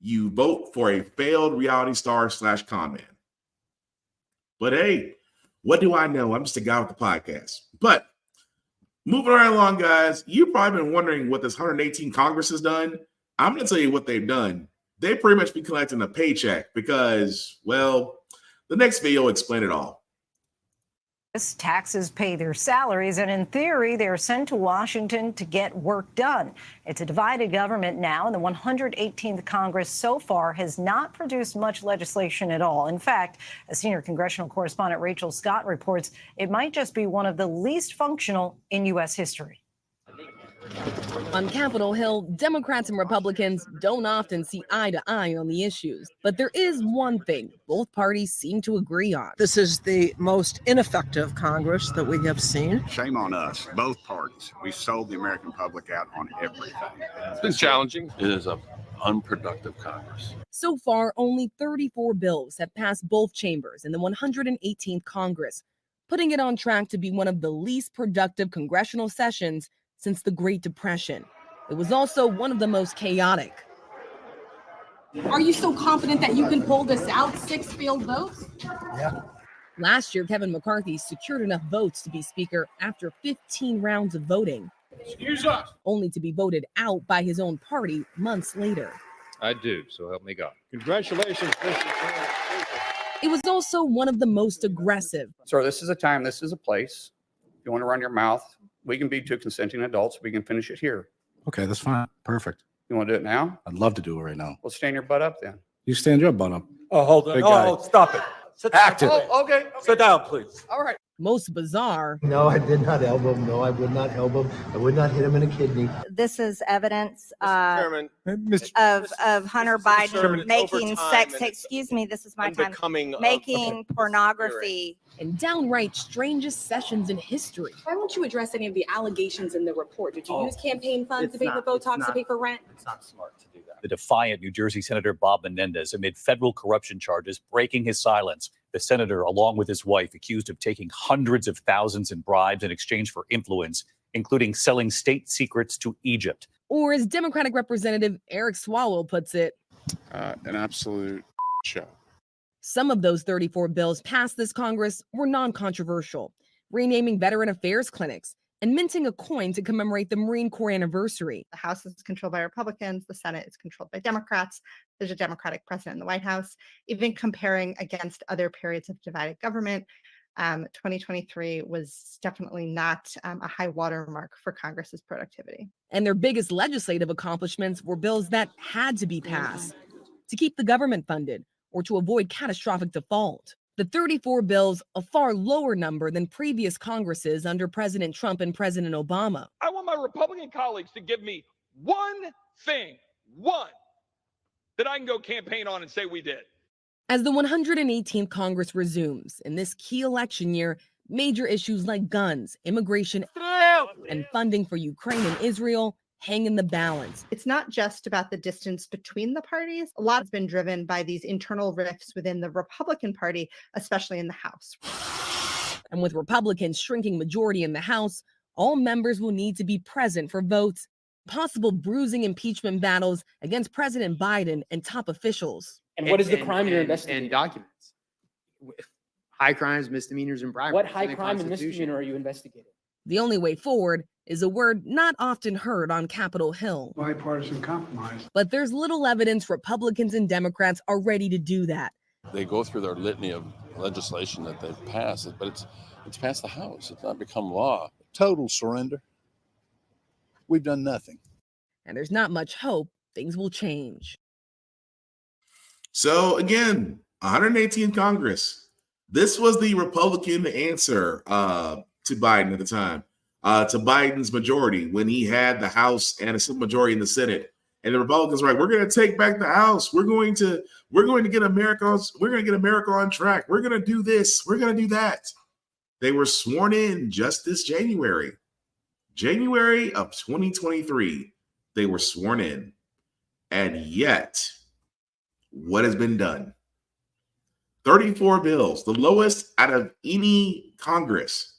S2: you vote for a failed reality star / con man. But hey, what do I know? I'm just a guy with the podcast. But moving right along, guys, you've probably been wondering what this 118 Congress has done. I'm going to tell you what they've done. They pretty much be collecting a paycheck because, well, the next video will explain it all.
S20: Taxes pay their salaries, and in theory, they're sent to Washington to get work done. It's a divided government now, and the 118th Congress so far has not produced much legislation at all. In fact, a senior congressional correspondent, Rachel Scott, reports it might just be one of the least functional in U.S. history.
S21: On Capitol Hill, Democrats and Republicans don't often see eye to eye on the issues. But there is one thing both parties seem to agree on.
S22: This is the most ineffective Congress that we have seen.
S23: Shame on us, both parties. We sold the American public out on everything.
S8: It's been challenging. It is an unproductive Congress.
S21: So far, only 34 bills have passed both chambers in the 118th Congress, putting it on track to be one of the least productive congressional sessions since the Great Depression. It was also one of the most chaotic.
S24: Are you so confident that you can pull this out? 6 failed votes?
S22: Yeah.
S21: Last year, Kevin McCarthy secured enough votes to be Speaker after 15 rounds of voting.
S8: Excuse us.
S21: Only to be voted out by his own party months later.
S8: I do, so help me God.
S23: Congratulations, Mr. Chairman.
S21: It was also one of the most aggressive.
S25: Sir, this is a time, this is a place. If you want to run your mouth, we can be two consenting adults. We can finish it here.
S26: Okay, that's fine. Perfect.
S25: You want to do it now?
S26: I'd love to do it right now.
S25: Well, stand your butt up then.
S26: You stand your butt up.
S27: Oh, hold on.
S26: Big guy.
S27: Oh, stop it.
S26: Active.
S25: Oh, okay.
S27: Sit down, please.
S25: All right.
S21: Most bizarre.
S28: No, I did not elbow him. No, I would not elbow him. I would not hit him in a kidney.
S29: This is evidence
S27: Chairman,
S29: of Hunter Biden
S27: Chairman,
S29: making sex.
S27: and
S29: Excuse me, this is my time.
S27: unbecoming of-
S29: Making pornography.
S21: And downright strangest sessions in history.
S24: Why won't you address any of the allegations in the report? Did you use campaign funds to
S30: it's
S24: pay for
S30: not- it's
S24: Botox, to
S30: not-
S24: pay for rent?
S30: It's not smart to do that.
S31: The defiant New Jersey Senator Bob Menendez amid federal corruption charges, breaking his silence. The senator, along with his wife, accused of taking hundreds of thousands in bribes in exchange for influence, including selling state secrets to Egypt.
S21: Or as Democratic Representative Eric Swalwell puts it,
S23: An absolute show.
S21: some of those 34 bills passed this Congress were non-controversial, renaming veteran affairs clinics and minting a coin to commemorate the Marine Corps anniversary.
S32: The House is controlled by Republicans. The Senate is controlled by Democrats. There's a Democratic president in the White House. Even comparing against other periods of divided government, 2023 was definitely not a high watermark for Congress's productivity.
S21: And their biggest legislative accomplishments were bills that had to be passed to keep the government funded or to avoid catastrophic default. The 34 bills, a far lower number than previous Congresses under President Trump and President Obama.
S33: I want my Republican colleagues to give me one thing, that I can go campaign on and say we did.
S21: As the 118th Congress resumes in this key election year, major issues like guns, immigration, and funding for Ukraine and Israel hang in the balance.
S32: It's not just about the distance between the parties. A lot has been driven by these internal rifts within the Republican Party, especially in the House.
S21: And with Republicans shrinking majority in the House, all members will need to be present for votes, possible bruising impeachment battles against President Biden and top officials.
S1: And what is the crime you're investigating?
S3: And documents. High crimes, misdemeanors, and bribery.
S1: What high crime and misdemeanor are you investigating?
S21: The only way forward is a word not often heard on Capitol Hill.
S19: Bipartisan compromise.
S21: But there's little evidence Republicans and Democrats are ready to do that.
S4: They go through their litany of legislation that they've passed, but it's passed the House. It's not become law.
S5: Total surrender. We've done nothing.
S21: And there's not much hope things will change.
S2: So again, 118 Congress. This was the Republican answer to Biden at the time, to Biden's majority when he had the House and a simple majority in the Senate. And the Republicans were like, we're going to take back the House. We're going to get America on track. We're going to do this. We're going to do that. They were sworn in just this January of 2023. They were sworn in. And yet, what has been done? 34 bills, the lowest out of any Congress.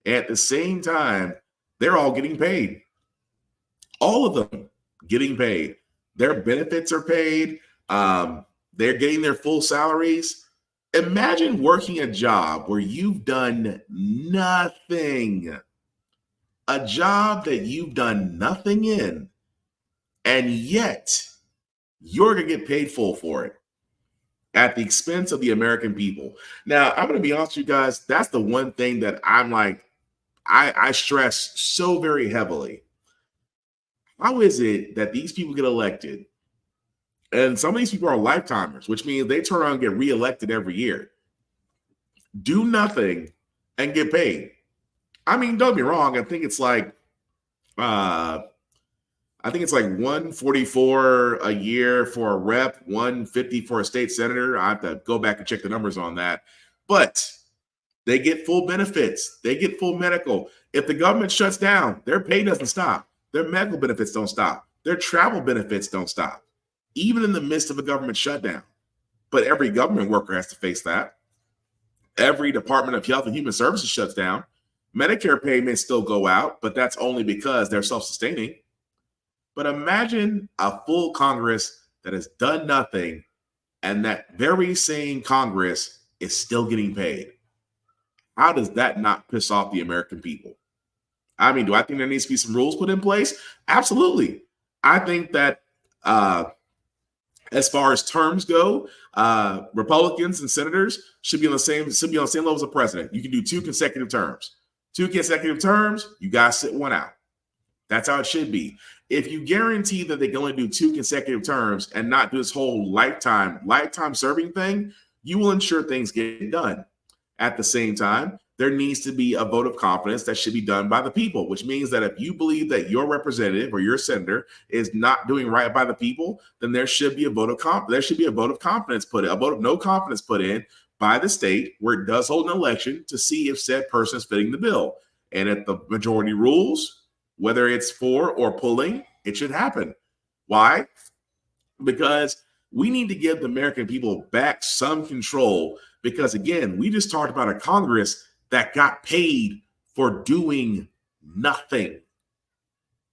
S2: At the same time, they're all getting paid. All of them getting paid. Their benefits are paid. They're getting their full salaries. Imagine working a job where you've done nothing. A job that you've done nothing in, and yet you're going to get paid full for it at the expense of the American people. Now, I'm going to be honest with you guys. That's the one thing that I'm like, I stress so very heavily. How is it that these people get elected? And some of these people are lifetimers, which means they turn around and get reelected every year. Do nothing and get paid. I mean, don't be wrong. I think it's like $144 a year for a rep, $150 for a state senator. I have to go back and check the numbers on that. But they get full benefits. They get full medical. If the government shuts down, their pay doesn't stop. Their medical benefits don't stop. Their travel benefits don't stop, even in the midst of a government shutdown. But every government worker has to face that. Every Department of Health and Human Services shuts down. Medicare payments still go out, but that's only because they're self-sustaining. But imagine a full Congress that has done nothing, and that very same Congress is still getting paid. How does that not piss off the American people? I mean, do I think there needs to be some rules put in place? Absolutely. I think that as far as terms go, Republicans and senators should be on the same level as the president. You can do 2 consecutive terms. 2 consecutive terms, you guys sit one out. That's how it should be. If you guarantee that they can only do 2 consecutive terms and not do this whole lifetime serving thing, you will ensure things get done. At the same time, there needs to be a vote of confidence that should be done by the people, which means that if you believe that your representative or your senator is not doing right by the people, then there should be a vote of confidence put in, a vote of no confidence put in by the state where it does hold an election to see if said person is fitting the bill. And if the majority rules, whether it's for or pulling, it should happen. Why? Because we need to give the American people back some control. Because again, we just talked about a Congress that got paid for doing nothing.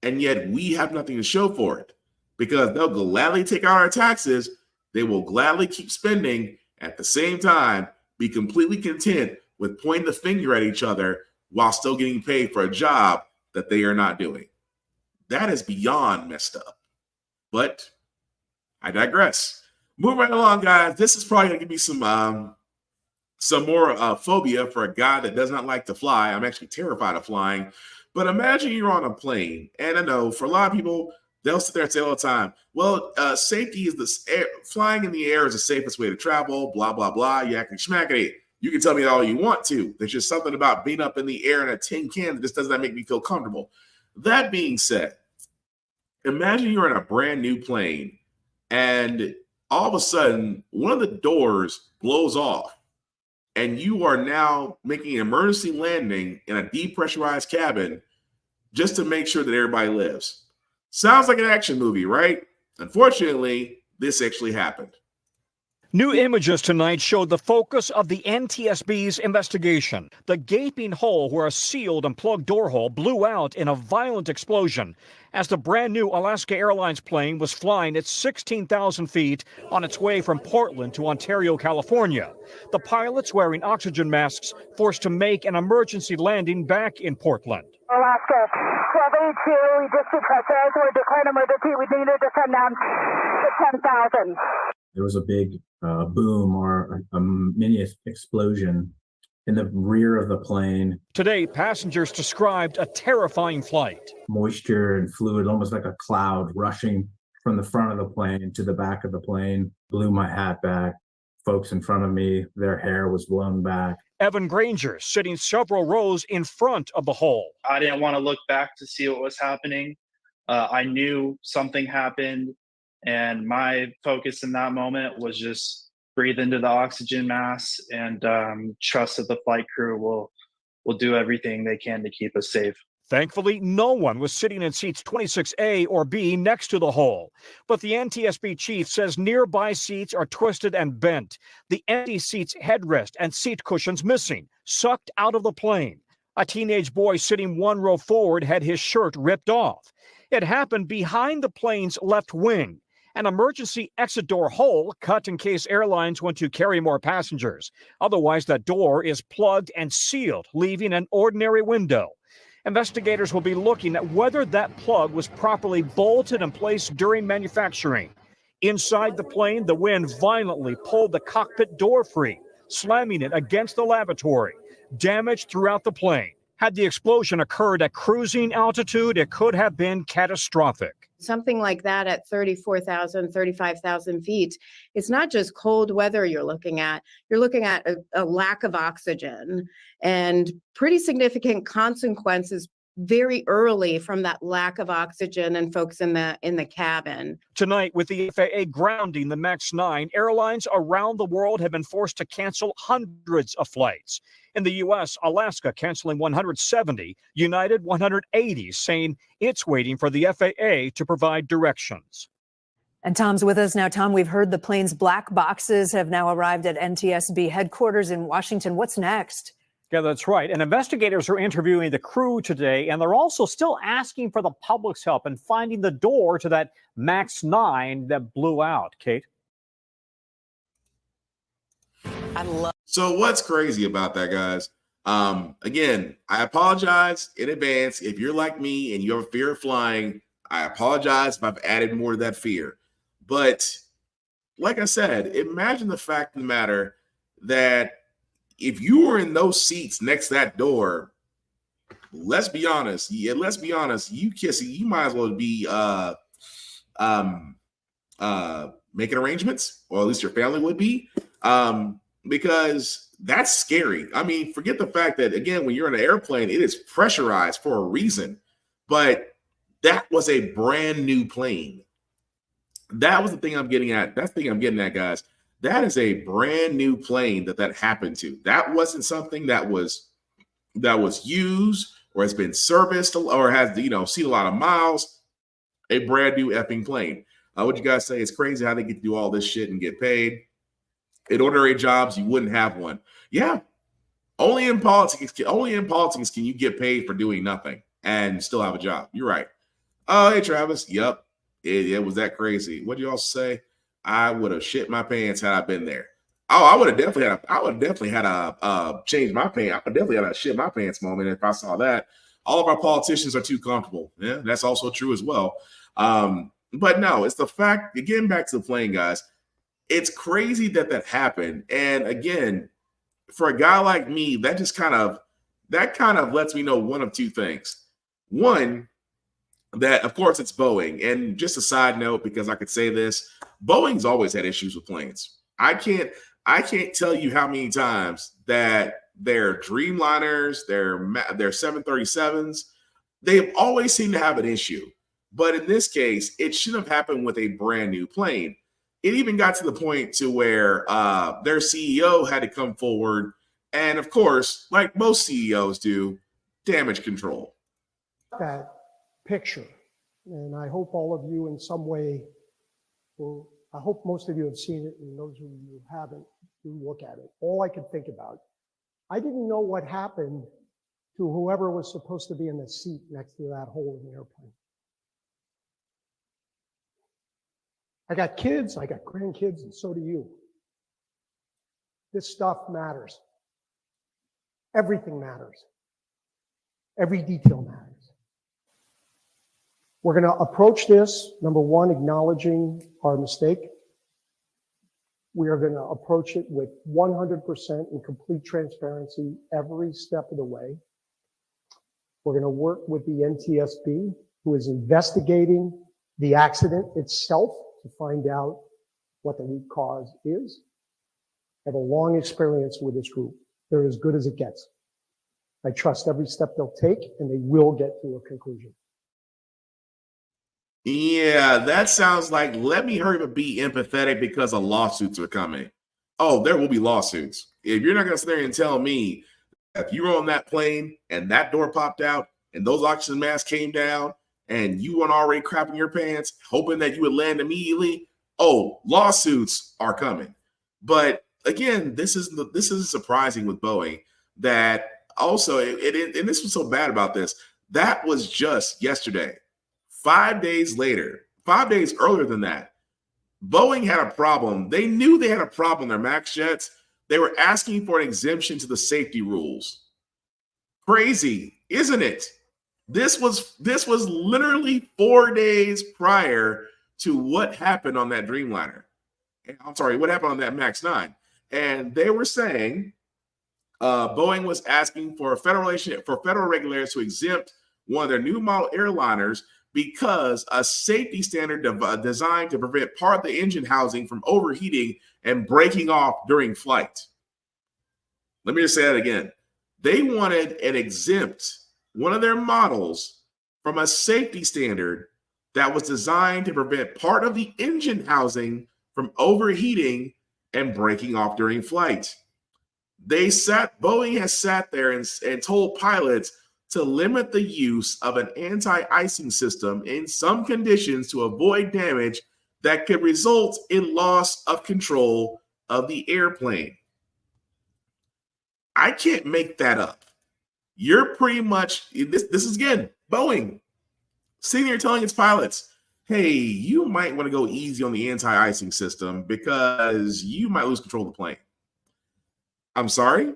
S2: And yet we have nothing to show for it, because they'll gladly take out our taxes. They will gladly keep spending, at the same time be completely content with pointing the finger at each other while still getting paid for a job that they are not doing. That is beyond messed up. But I digress. Moving right along, guys. This is probably going to give me some more phobia for a guy that does not like to fly. I'm actually terrified of flying. But imagine you're on a plane. And I know for a lot of people, they'll sit there and say all the time, well, safety is flying in the air is the safest way to travel, blah, blah, blah. Yakety schmackety. You can tell me all you want to. There's just something about being up in the air in a tin can that just does not make me feel comfortable. That being said, imagine you're in a brand new plane and all of a sudden one of the doors blows off and you are now making an emergency landing in a depressurized cabin just to make sure that everybody lives. Sounds like an action movie, right? Unfortunately, this actually happened.
S6: New images tonight showed the focus of the NTSB's investigation. The gaping hole where a sealed and plugged door hole blew out in a violent explosion as the brand new Alaska Airlines plane was flying at 16,000 feet on its way from Portland to Ontario, California. The pilots wearing oxygen masks forced to make an emergency landing back in Portland.
S7: Alaska, 1282, we just did pressure. We're declaring emergency. We need to descend down to 10,000.
S9: There was a big boom or a mini explosion in the rear of the plane.
S6: Today, passengers described a terrifying flight.
S9: Moisture and fluid, almost like a cloud rushing from the front of the plane to the back of the plane. Blew my hat back. Folks in front of me, their hair was blown back.
S6: Evan Granger sitting several rows in front of the hole.
S10: I didn't want to look back to see what was happening. I knew something happened, and my focus in that moment was just breathe into the oxygen mask and trust that the flight crew will do everything they can to keep us safe.
S6: Thankfully, no one was sitting in seats 26A or B next to the hole. But the NTSB chief says nearby seats are twisted and bent. The empty seat's headrest and seat cushions missing, sucked out of the plane. A teenage boy sitting one row forward had his shirt ripped off. It happened behind the plane's left wing. An emergency exit door hole cut in case airlines want to carry more passengers. Otherwise, that door is plugged and sealed, leaving an ordinary window. Investigators will be looking at whether that plug was properly bolted and placed during manufacturing. Inside the plane, the wind violently pulled the cockpit door free, slamming it against the lavatory. Damage throughout the plane. Had the explosion occurred at cruising altitude, it could have been catastrophic.
S11: Something like that at 34,000, 35,000 feet, it's not just cold weather you're looking at a lack of oxygen and pretty significant consequences very early from that lack of oxygen and folks in the cabin.
S6: Tonight, with the FAA grounding the MAX 9, airlines around the world have been forced to cancel hundreds of flights. In the U.S., Alaska canceling 170, United 180, saying it's waiting for the FAA to provide directions.
S12: And Tom's with us now. Tom, we've heard the plane's black boxes have now arrived at NTSB headquarters in Washington. What's next?
S6: Yeah, that's right. And investigators are interviewing the crew today, and they're also still asking for the public's help in finding the door to that MAX 9 that blew out. Kate?
S2: So what's crazy about that, guys? Again, I apologize in advance. If you're like me and you have a fear of flying, I apologize if I've added more to that fear. But like I said, imagine the fact of the matter that if you were in those seats next to that door, let's be honest, you might as well be making arrangements, or at least your family would be, because that's scary. I mean, forget the fact that, again, when you're in an airplane, it is pressurized for a reason, but that was a brand new plane. That was the thing I'm getting at. That's the thing I'm getting at, guys. That is a brand new plane that happened to. That wasn't something that was used or has been serviced or has, seen a lot of miles. A brand new effing plane. What you guys say? It's crazy how they get to do all this shit and get paid. In ordinary jobs, you wouldn't have one. Yeah, only in politics can you get paid for doing nothing and still have a job. You're right. Oh, hey Travis. Yep, it was that crazy. What do you all say? I would have shit my pants had I been there. Oh, I would have definitely had a change my pants. I would definitely had a shit my pants moment if I saw that. All of our politicians are too comfortable. Yeah, that's also true as well. But no, it's the fact, again, back to the plane, guys. It's crazy that happened. And again, for a guy like me, that kind of lets me know one of two things. One, that of course it's Boeing. And just a side note, because I could say this, Boeing's always had issues with planes. I can't tell you how many times that their Dreamliners, their 737s, they've always seemed to have an issue. But in this case, it shouldn't have happened with a brand new plane. It even got to the point to where their CEO had to come forward and, of course, like most CEOs do, damage control.
S13: That picture
S8: And I hope all of you in some way will, I hope most of you have seen it, and those of you who haven't, do look at it. All I could think about, I didn't know what happened to whoever was supposed to be in the seat next to that hole in the airplane. I got kids, I got grandkids, and so do you. This stuff matters. Everything matters. Every detail matters. We're going to approach this, number one, acknowledging our mistake. We are going to approach it with 100% and complete transparency every step of the way. We're going to work with the NTSB, who is investigating the accident itself to find out what the root cause is. I have a long experience with this group. They're as good as it gets. I trust every step they'll take, and they will get to a conclusion.
S2: Yeah, that sounds like, let me hurry up be empathetic because of lawsuits are coming. Oh, there will be lawsuits. If you're not going to sit there and tell me if you were on that plane and that door popped out and those oxygen masks came down and you weren't already crapping your pants, hoping that you would land immediately, oh, lawsuits are coming. But again, this is surprising with Boeing that also, and this was so bad about this, that was just yesterday. 5 days later, 5 days earlier than that, Boeing had a problem. They knew they had a problem in their MAX jets. They were asking for an exemption to the safety rules. Crazy, isn't it? This was literally 4 days prior to what happened on that Dreamliner. I'm sorry, what happened on that MAX 9. And they were saying Boeing was asking for federal regulators to exempt one of their new model airliners because a safety standard designed to prevent part of the engine housing from overheating and breaking off during flight. Let me just say that again. They wanted an exempt one of their models from a safety standard that was designed to prevent part of the engine housing from overheating and breaking off during flight. Boeing has sat there and told pilots to limit the use of an anti-icing system in some conditions to avoid damage that could result in loss of control of the airplane. I can't make that up. You're pretty much, this is again, Boeing sitting there telling its pilots, hey, you might want to go easy on the anti-icing system because you might lose control of the plane. I'm sorry.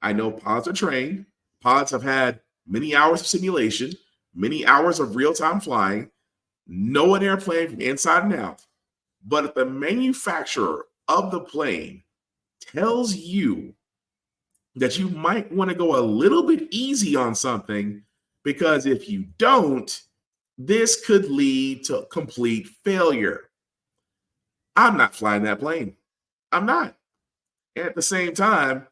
S2: I know pilots are trained. Pilots have had many hours of simulation, many hours of real-time flying, know an airplane from inside and out. But if the manufacturer of the plane tells you that you might want to go a little bit easy on something, because if you don't, this could lead to complete failure. I'm not flying that plane. I'm not. At the same time,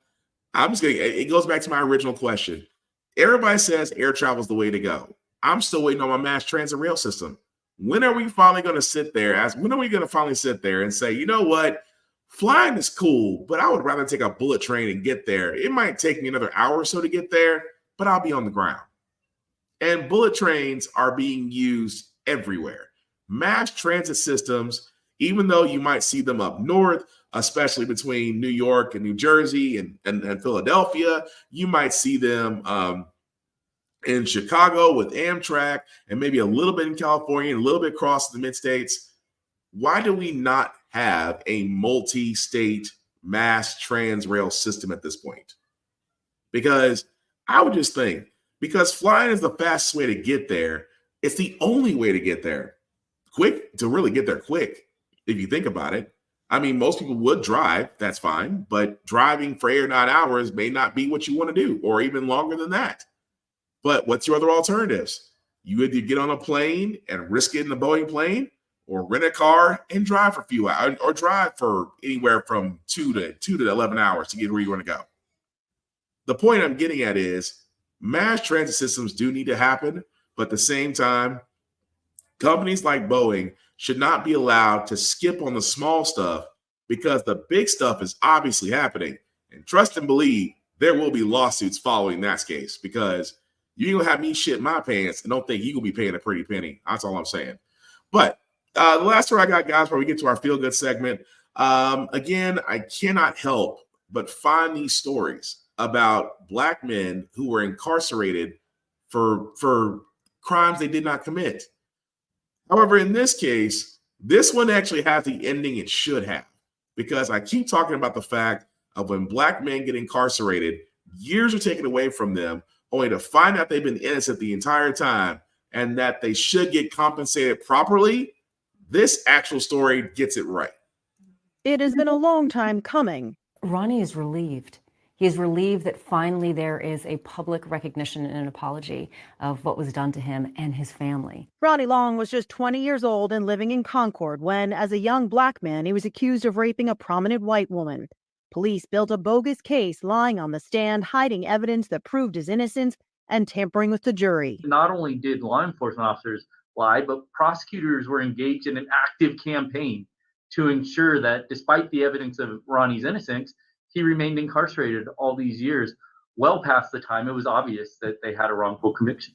S2: it goes back to my original question. Everybody says air travel is the way to go. I'm still waiting on my mass transit rail system. When are we finally going to sit there? When are we going to finally sit there and say, you know what? Flying is cool, but I would rather take a bullet train and get there. It might take me another hour or so to get there, but I'll be on the ground. And bullet trains are being used everywhere. Mass transit systems, even though you might see them up north, especially between New York and New Jersey and Philadelphia, you might see them in Chicago with Amtrak and maybe a little bit in California and a little bit across the mid-states. Why do we not have a multi-state mass trans rail system at this point? Because I would just think, because flying is the fastest way to get there, it's the only way to get there. Quick, to really get there quick, if you think about it. I mean, most people would drive, that's fine, but driving for 8 or 9 hours may not be what you want to do, or even longer than that. But what's your other alternatives? You either get on a plane and risk it in the Boeing plane, or rent a car and drive for a few hours, or drive for anywhere from 2 to 11 hours to get where you want to go. The point I'm getting at is mass transit systems do need to happen, but at the same time, companies like Boeing should not be allowed to skip on the small stuff because the big stuff is obviously happening. And trust and believe there will be lawsuits following that case, because You ain't gonna have me shit my pants and don't think you gonna be paying a pretty penny. That's all I'm saying. But the last story I got, guys, before we get to our feel good segment. Again, I cannot help but find these stories about Black men who were incarcerated for crimes they did not commit. However, in this case, this one actually has the ending it should have, because I keep talking about the fact of when Black men get incarcerated, years are taken away from them, only to find out they've been innocent the entire time and that they should get compensated properly. This actual story gets it right.
S13: It has been a long time coming.
S14: Ronnie is relieved. He is relieved that finally there is a public recognition and an apology of what was done to him and his family.
S13: Ronnie Long was just 20 years old and living in Concord when, as a young Black man, he was accused of raping a prominent white woman. Police built a bogus case, lying on the stand, hiding evidence that proved his innocence, and tampering with the jury.
S15: Not only did law enforcement officers lie, but prosecutors were engaged in an active campaign to ensure that despite the evidence of Ronnie's innocence, he remained incarcerated all these years, well past the time it was obvious that they had a wrongful conviction.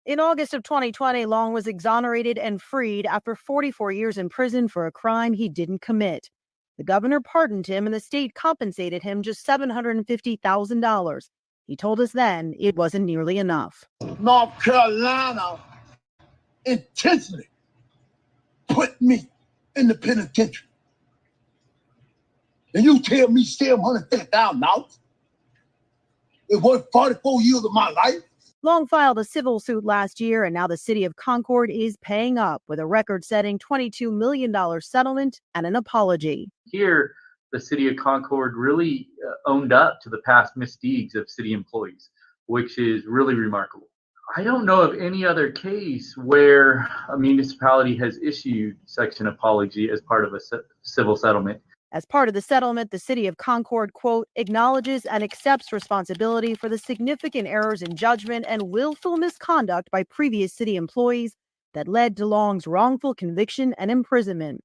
S13: In August of 2020, Long was exonerated and freed after 44 years in prison for a crime he didn't commit. The governor pardoned him and the state compensated him just $750,000. He told us then it wasn't nearly enough.
S16: North Carolina intentionally put me in the penitentiary. And you tell me $750,000? It was 44 years of my life.
S13: Long filed a civil suit last year, and now the city of Concord is paying up with a record-setting $22 million settlement and an apology.
S15: Here, the city of Concord really owned up to the past misdeeds of city employees, which is really remarkable. I don't know of any other case where a municipality has issued such an apology as part of a civil settlement.
S13: As part of the settlement, the city of Concord, quote, acknowledges and accepts responsibility for the significant errors in judgment and willful misconduct by previous city employees that led to Long's wrongful conviction and imprisonment.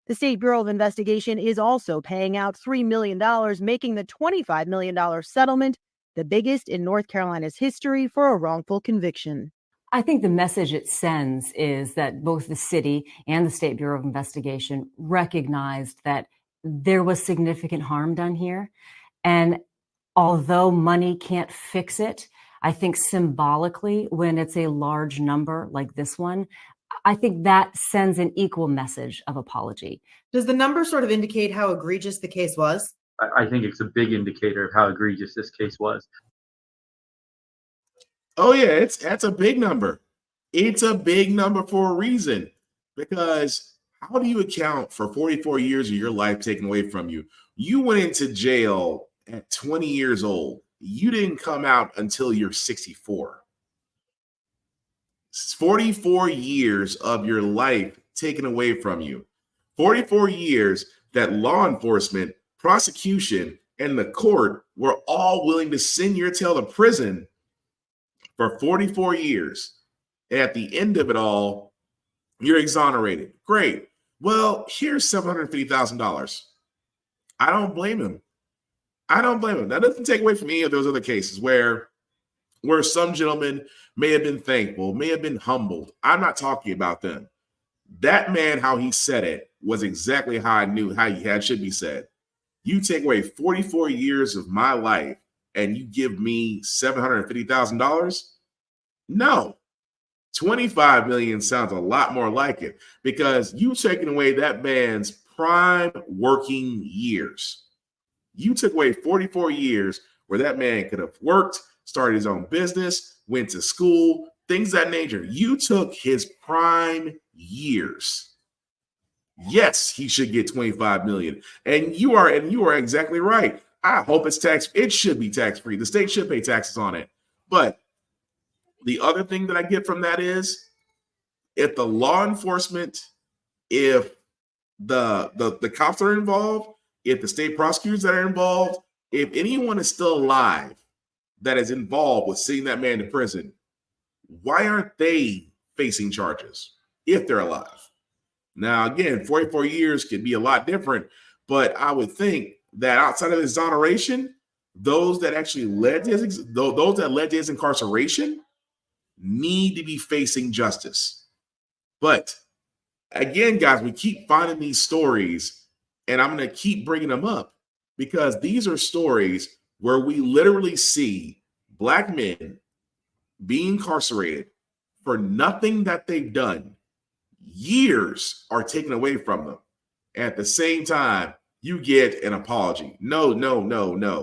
S13: The State Bureau of Investigation is also paying out $3 million, making the $25 million settlement the biggest in North Carolina's history for a wrongful conviction.
S14: I think the message it sends is that both the city and the State Bureau of Investigation recognized that there was significant harm done here. And although money can't fix it, I think symbolically, when it's a large number like this one, I think that sends an equal message of apology.
S17: Does the number sort of indicate how egregious the case was?
S15: I think it's a big indicator of how egregious this case was.
S2: Oh yeah, that's a big number. It's a big number for a reason, because how do you account for 44 years of your life taken away from you? You went into jail at 20 years old. You didn't come out until you're 64. It's 44 years of your life taken away from you. 44 years that law enforcement, prosecution, and the court were all willing to send your tail to prison for 44 years. And at the end of it all, you're exonerated. Great. Well, here's $750,000. I don't blame him. I don't blame him. That doesn't take away from any of those other cases where some gentleman may have been thankful, may have been humbled. I'm not talking about them. That man, how he said it, was exactly how I knew how it should be said. You take away 44 years of my life and you give me $750,000? No. 25 million sounds a lot more like it, because you taking away that man's prime working years. You took away 44 years where that man could have worked, started his own business, went to school, things of that nature. You took his prime years. Yes, he should get 25 million. And you are exactly right. I hope it's tax. It should be tax-free. The state should pay taxes on it. But the other thing that I get from that is, if the law enforcement, if the cops are involved, if the state prosecutors that are involved, if anyone is still alive that is involved with sending that man to prison, why aren't they facing charges if they're alive? Now, again, 44 years could be a lot different, but I would think that outside of exoneration, those that actually led to his incarceration need to be facing justice. But again, guys, we keep finding these stories, and I'm going to keep bringing them up because these are stories where we literally see Black men being incarcerated for nothing that they've done. Years are taken away from them. At the same time, you get an apology. No.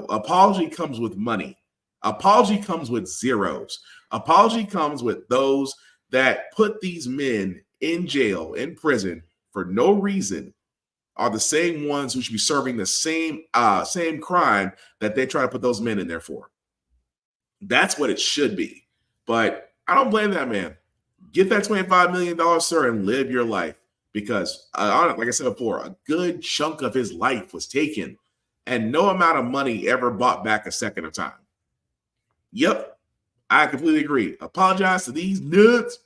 S2: Apology comes with money. Apology comes with zeros. Apology comes with those that put these men in jail, in prison for no reason, are the same ones who should be serving the same crime that they try to put those men in there for. That's what it should be. But I don't blame that man. Get that $25 million, sir, and live your life. Because, like I said before, a good chunk of his life was taken, and no amount of money ever bought back a second of time. Yep, I completely agree. Apologize to these nuts.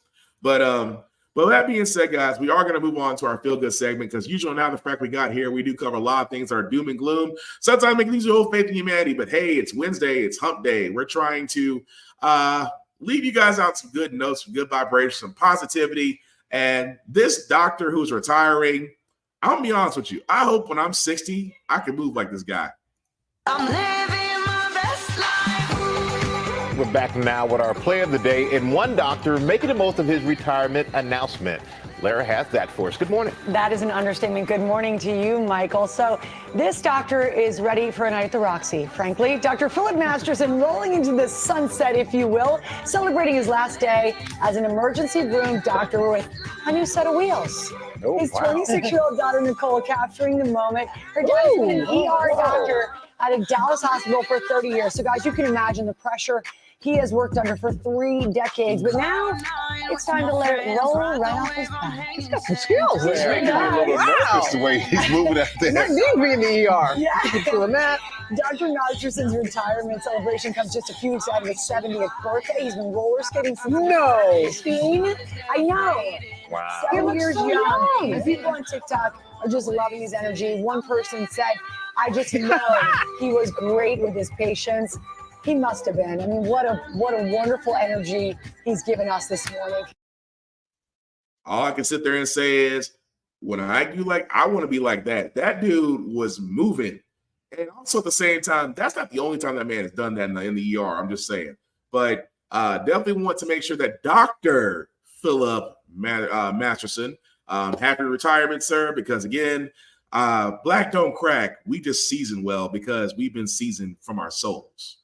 S2: But with that being said, guys, we are going to move on to our feel-good segment because usually on How the Frack We Got Here, we do cover a lot of things that are doom and gloom. Sometimes make these old faith in humanity, but hey, it's Wednesday, it's hump day. We're trying to leave you guys out some good notes, some good vibrations, some positivity. And this doctor who's retiring, I'm going to be honest with you. I hope when I'm 60, I can move like this guy.
S18: I'm living my best life. We're back now with our play of the day and one doctor making the most of his retirement announcement. Lara has that for us. Good morning.
S20: That is an understatement. Good morning to you, Michael. So this doctor is ready for a night at the Roxy. Frankly, Dr. Philip Masterson rolling into the sunset, if you will, celebrating his last day as an emergency room doctor with a new set of wheels.
S18: Oh,
S20: his
S18: wow.
S20: 26-year-old daughter, Nicole, capturing the moment. Her dad has been an ER doctor at a Dallas hospital for 30 years. So, guys, you can imagine the pressure he has worked under for 3 decades. But now it's time to let it roll right off his back.
S18: He's got some skills
S20: Yeah,
S18: there.
S20: he does.
S18: Wow. The way he's moving out there.
S20: Not
S18: need to be in the ER.
S20: Yeah.
S18: Doing that.
S20: Dr. Masterson's retirement celebration comes just a few weeks out of his 70th birthday. He's been roller skating since 16. I know.
S18: Wow.
S20: 7 years
S18: so
S20: young. And people on TikTok are just loving his energy. One person said, I just know he was great with his patients. He must have been. I mean, what a wonderful energy he's given us this morning.
S2: All I can sit there and say is, when I do I want to be like that. That dude was moving. And also at the same time, that's not the only time that man has done that in the ER. I'm just saying. But definitely want to make sure that Dr. Philip Masterson, happy retirement, sir, because again, Black don't crack. We just season well because we've been seasoned from our souls.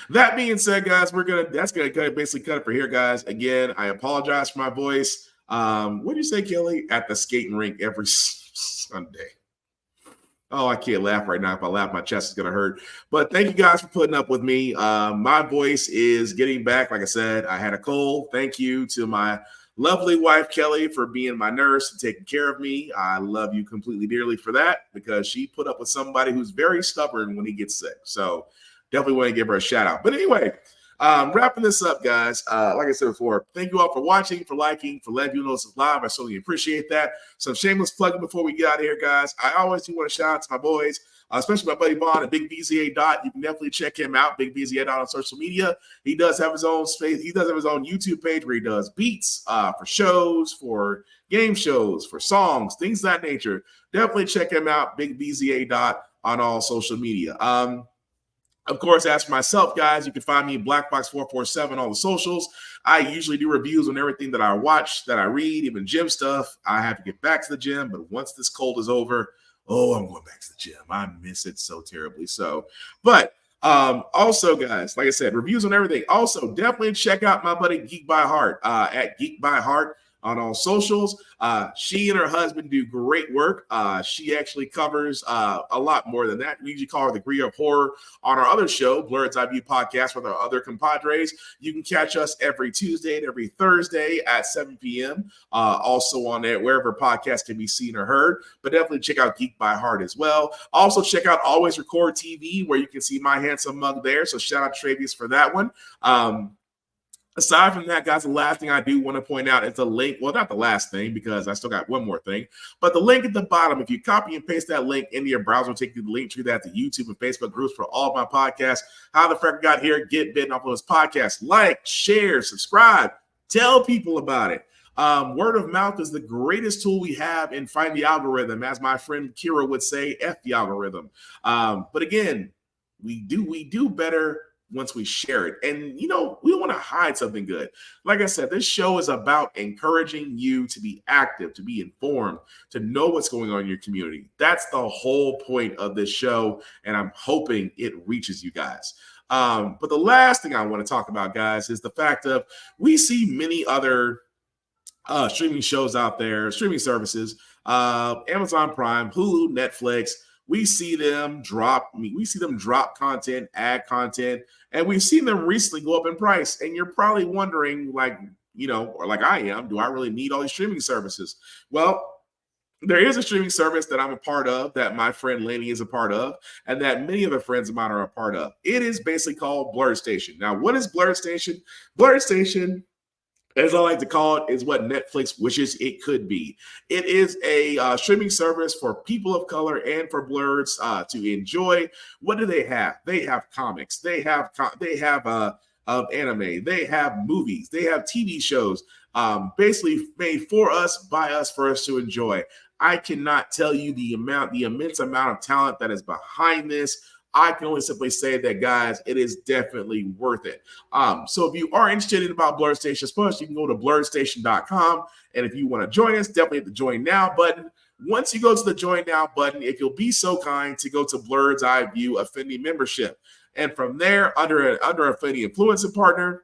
S2: That being said, guys, that's gonna basically cut it for here, guys. Again, I apologize for my voice. What do you say, Kelly? At the skating rink every Sunday. Oh, I can't laugh right now. If I laugh, my chest is gonna hurt. But thank you guys for putting up with me. My voice is getting back. Like I said, I had a cold. Thank you to my lovely wife, Kelly, for being my nurse and taking care of me. I love you completely dearly for that because she put up with somebody who's very stubborn when he gets sick. So definitely want to give her a shout out. But anyway, wrapping this up, guys. Like I said before, thank you all for watching, for liking, for letting you know this is live. I certainly appreciate that. Some shameless plugging before we get out of here, guys. I always do want to shout out to my boys, especially my buddy Bond at Big VZA Dot. You can definitely check him out, Big VZA Dot on social media. He does have his own space. He does have his own YouTube page where he does beats for shows, for game shows, for songs, things of that nature. Definitely check him out, Big VZA Dot on all social media. Of course, as for myself, guys, you can find me BlackBox447 on all the socials. I usually do reviews on everything that I watch, that I read, even gym stuff. I have to get back to the gym, but once this cold is over, I'm going back to the gym. I miss it so terribly. But also, guys, like I said, reviews on everything. Also, definitely check out my buddy Geek by Heart at Geek by Heart on all socials. She and her husband do great work. She actually covers a lot more than that. We usually call her the Degree of Horror on our other show, Blurred's Eye View Podcast, with our other compadres. You can catch us every Tuesday and every Thursday at 7 p.m. Also on there, wherever podcasts can be seen or heard. But definitely check out Geek by Heart as well. Also check out Always Record TV, where you can see my handsome mug there. So shout out to Travis for that one. Aside from that, guys, the last thing I do want to point out is the link. Well, not the last thing, because I still got one more thing, but the link at the bottom, if you copy and paste that link into your browser, take you to the link tree that's the YouTube and Facebook groups for all of my podcasts. How the Frack We Got Here, get bitten off of those podcasts. Like, share, subscribe, tell people about it. Word of mouth is the greatest tool we have in finding the algorithm. As my friend Kira would say, F the algorithm. But again, we do better once we share it. And, you know, we don't want to hide something good. Like I said, this show is about encouraging you to be active, to be informed, to know what's going on in your community. That's the whole point of this show, and I'm hoping it reaches you guys. But the last thing I want to talk about, guys, is the fact of we see many other streaming shows out there, streaming services, Amazon Prime, Hulu, Netflix. We see them drop content, add content, and we've seen them recently go up in price. And you're probably wondering, like, you know, or like I am, do I really need all these streaming services? Well, there is a streaming service that I'm a part of, that my friend Laney is a part of, and that many other friends of mine are a part of. It is basically called Blurred Station. Now, what is Blurred Station? Blurred Station, as I like to call it, is what Netflix wishes it could be. It is a streaming service for people of color and for blurs to enjoy. What do they have? They have comics. They have anime. They have movies. They have TV shows, basically made for us, by us, for us to enjoy. I cannot tell you the immense amount of talent that is behind this. I can only simply say that, guys, it is definitely worth it. So if you are interested in about Blurred Station Plus, you can go to blurredstation.com. And if you want to join us, definitely hit the Join Now button. Once you go to the Join Now button, if you'll be so kind to go to Blurred's Eye View Affinity membership. And from there, under Affinity Influencer Partner,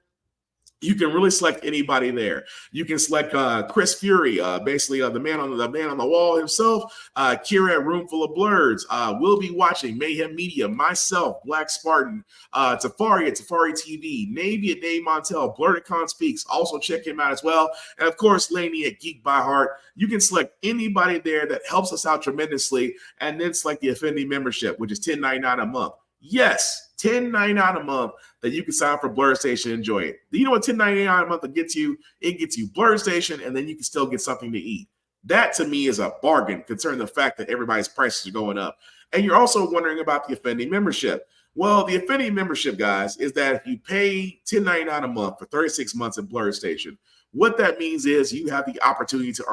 S2: you can really select anybody there. You can select Chris Fury, basically the man on the wall himself, Kira at Room Full of Blurs. We'll be watching Mayhem Media, myself, Black Spartan, Tafari at Tafari TV, Navy at Dave Montel, BlurredCon Speaks. Also check him out as well. And of course, Laney at Geek by Heart. You can select anybody there that helps us out tremendously, and then select the Affinity membership, which is $10.99 a month. Yes, $10.99 a month that you can sign up for Blurred Station and enjoy it. You know what $10.99 a month it gets you? It gets you Blurred Station, and then you can still get something to eat. That to me is a bargain, considering the fact that everybody's prices are going up. And you're also wondering about the Affinity membership. Well, the Affinity membership, guys, is that if you pay $10.99 a month for 36 months at Blurred Station, what that means is you have the opportunity to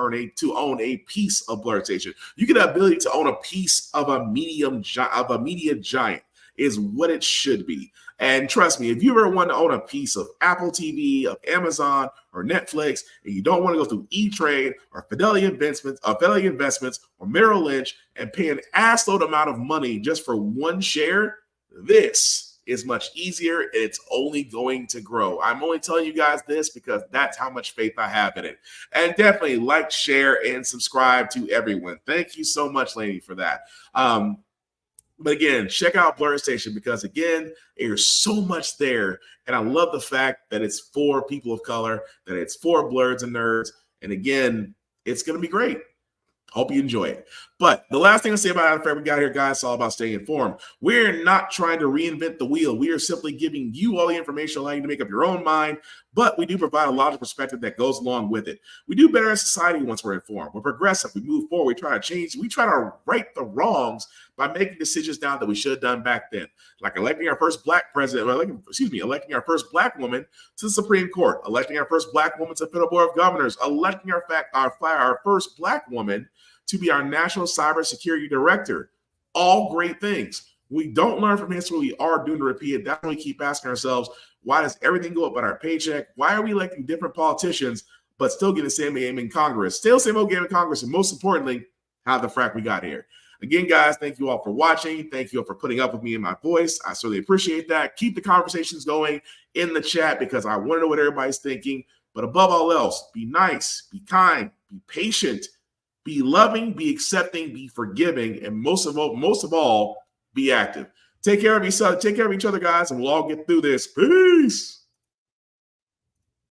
S2: own a piece of Blurred Station. You get the ability to own a piece of a media giant. Is what it should be. And trust me, if you ever want to own a piece of Apple TV, of Amazon, or Netflix, and you don't want to go through E-Trade or Fidelity Investments or Merrill Lynch and pay an assload amount of money just for one share, this is much easier, and it's only going to grow. I'm only telling you guys this because that's how much faith I have in it. And definitely like, share, and subscribe to everyone. Thank you so much, Laney, for that. But again, check out Blurred Station because, again, there's so much there. And I love the fact that it's for people of color, that it's for blurs and nerds. And again, it's going to be great. Hope you enjoy it. But the last thing to say about How the Frack We Got Here, guys, it's all about staying informed. We're not trying to reinvent the wheel. We are simply giving you all the information allowing you to make up your own mind, but we do provide a logical perspective that goes along with it. We do better as society once we're informed. We're progressive. We move forward. We try to change. We try to right the wrongs by making decisions now that we should have done back then, like electing our first black president, electing our first black woman to the Supreme Court, electing our first black woman to the Federal Board of Governors, electing our first black woman to be our National Cybersecurity Director. All great things. We don't learn from history. We are doomed to repeat it. That's why we keep asking ourselves, why does everything go up but our paycheck? Why are we electing different politicians but still getting the same game in Congress? Still same old game in Congress. And most importantly, how the frack we got here. Again, guys, thank you all for watching. Thank you all for putting up with me and my voice. I certainly appreciate that. Keep the conversations going in the chat because I want to know what everybody's thinking. But above all else, be nice, be kind, be patient, be loving, be accepting, be forgiving, and most of all, be active. Take care of yourself, take care of each other, guys, and we'll all get through this. Peace.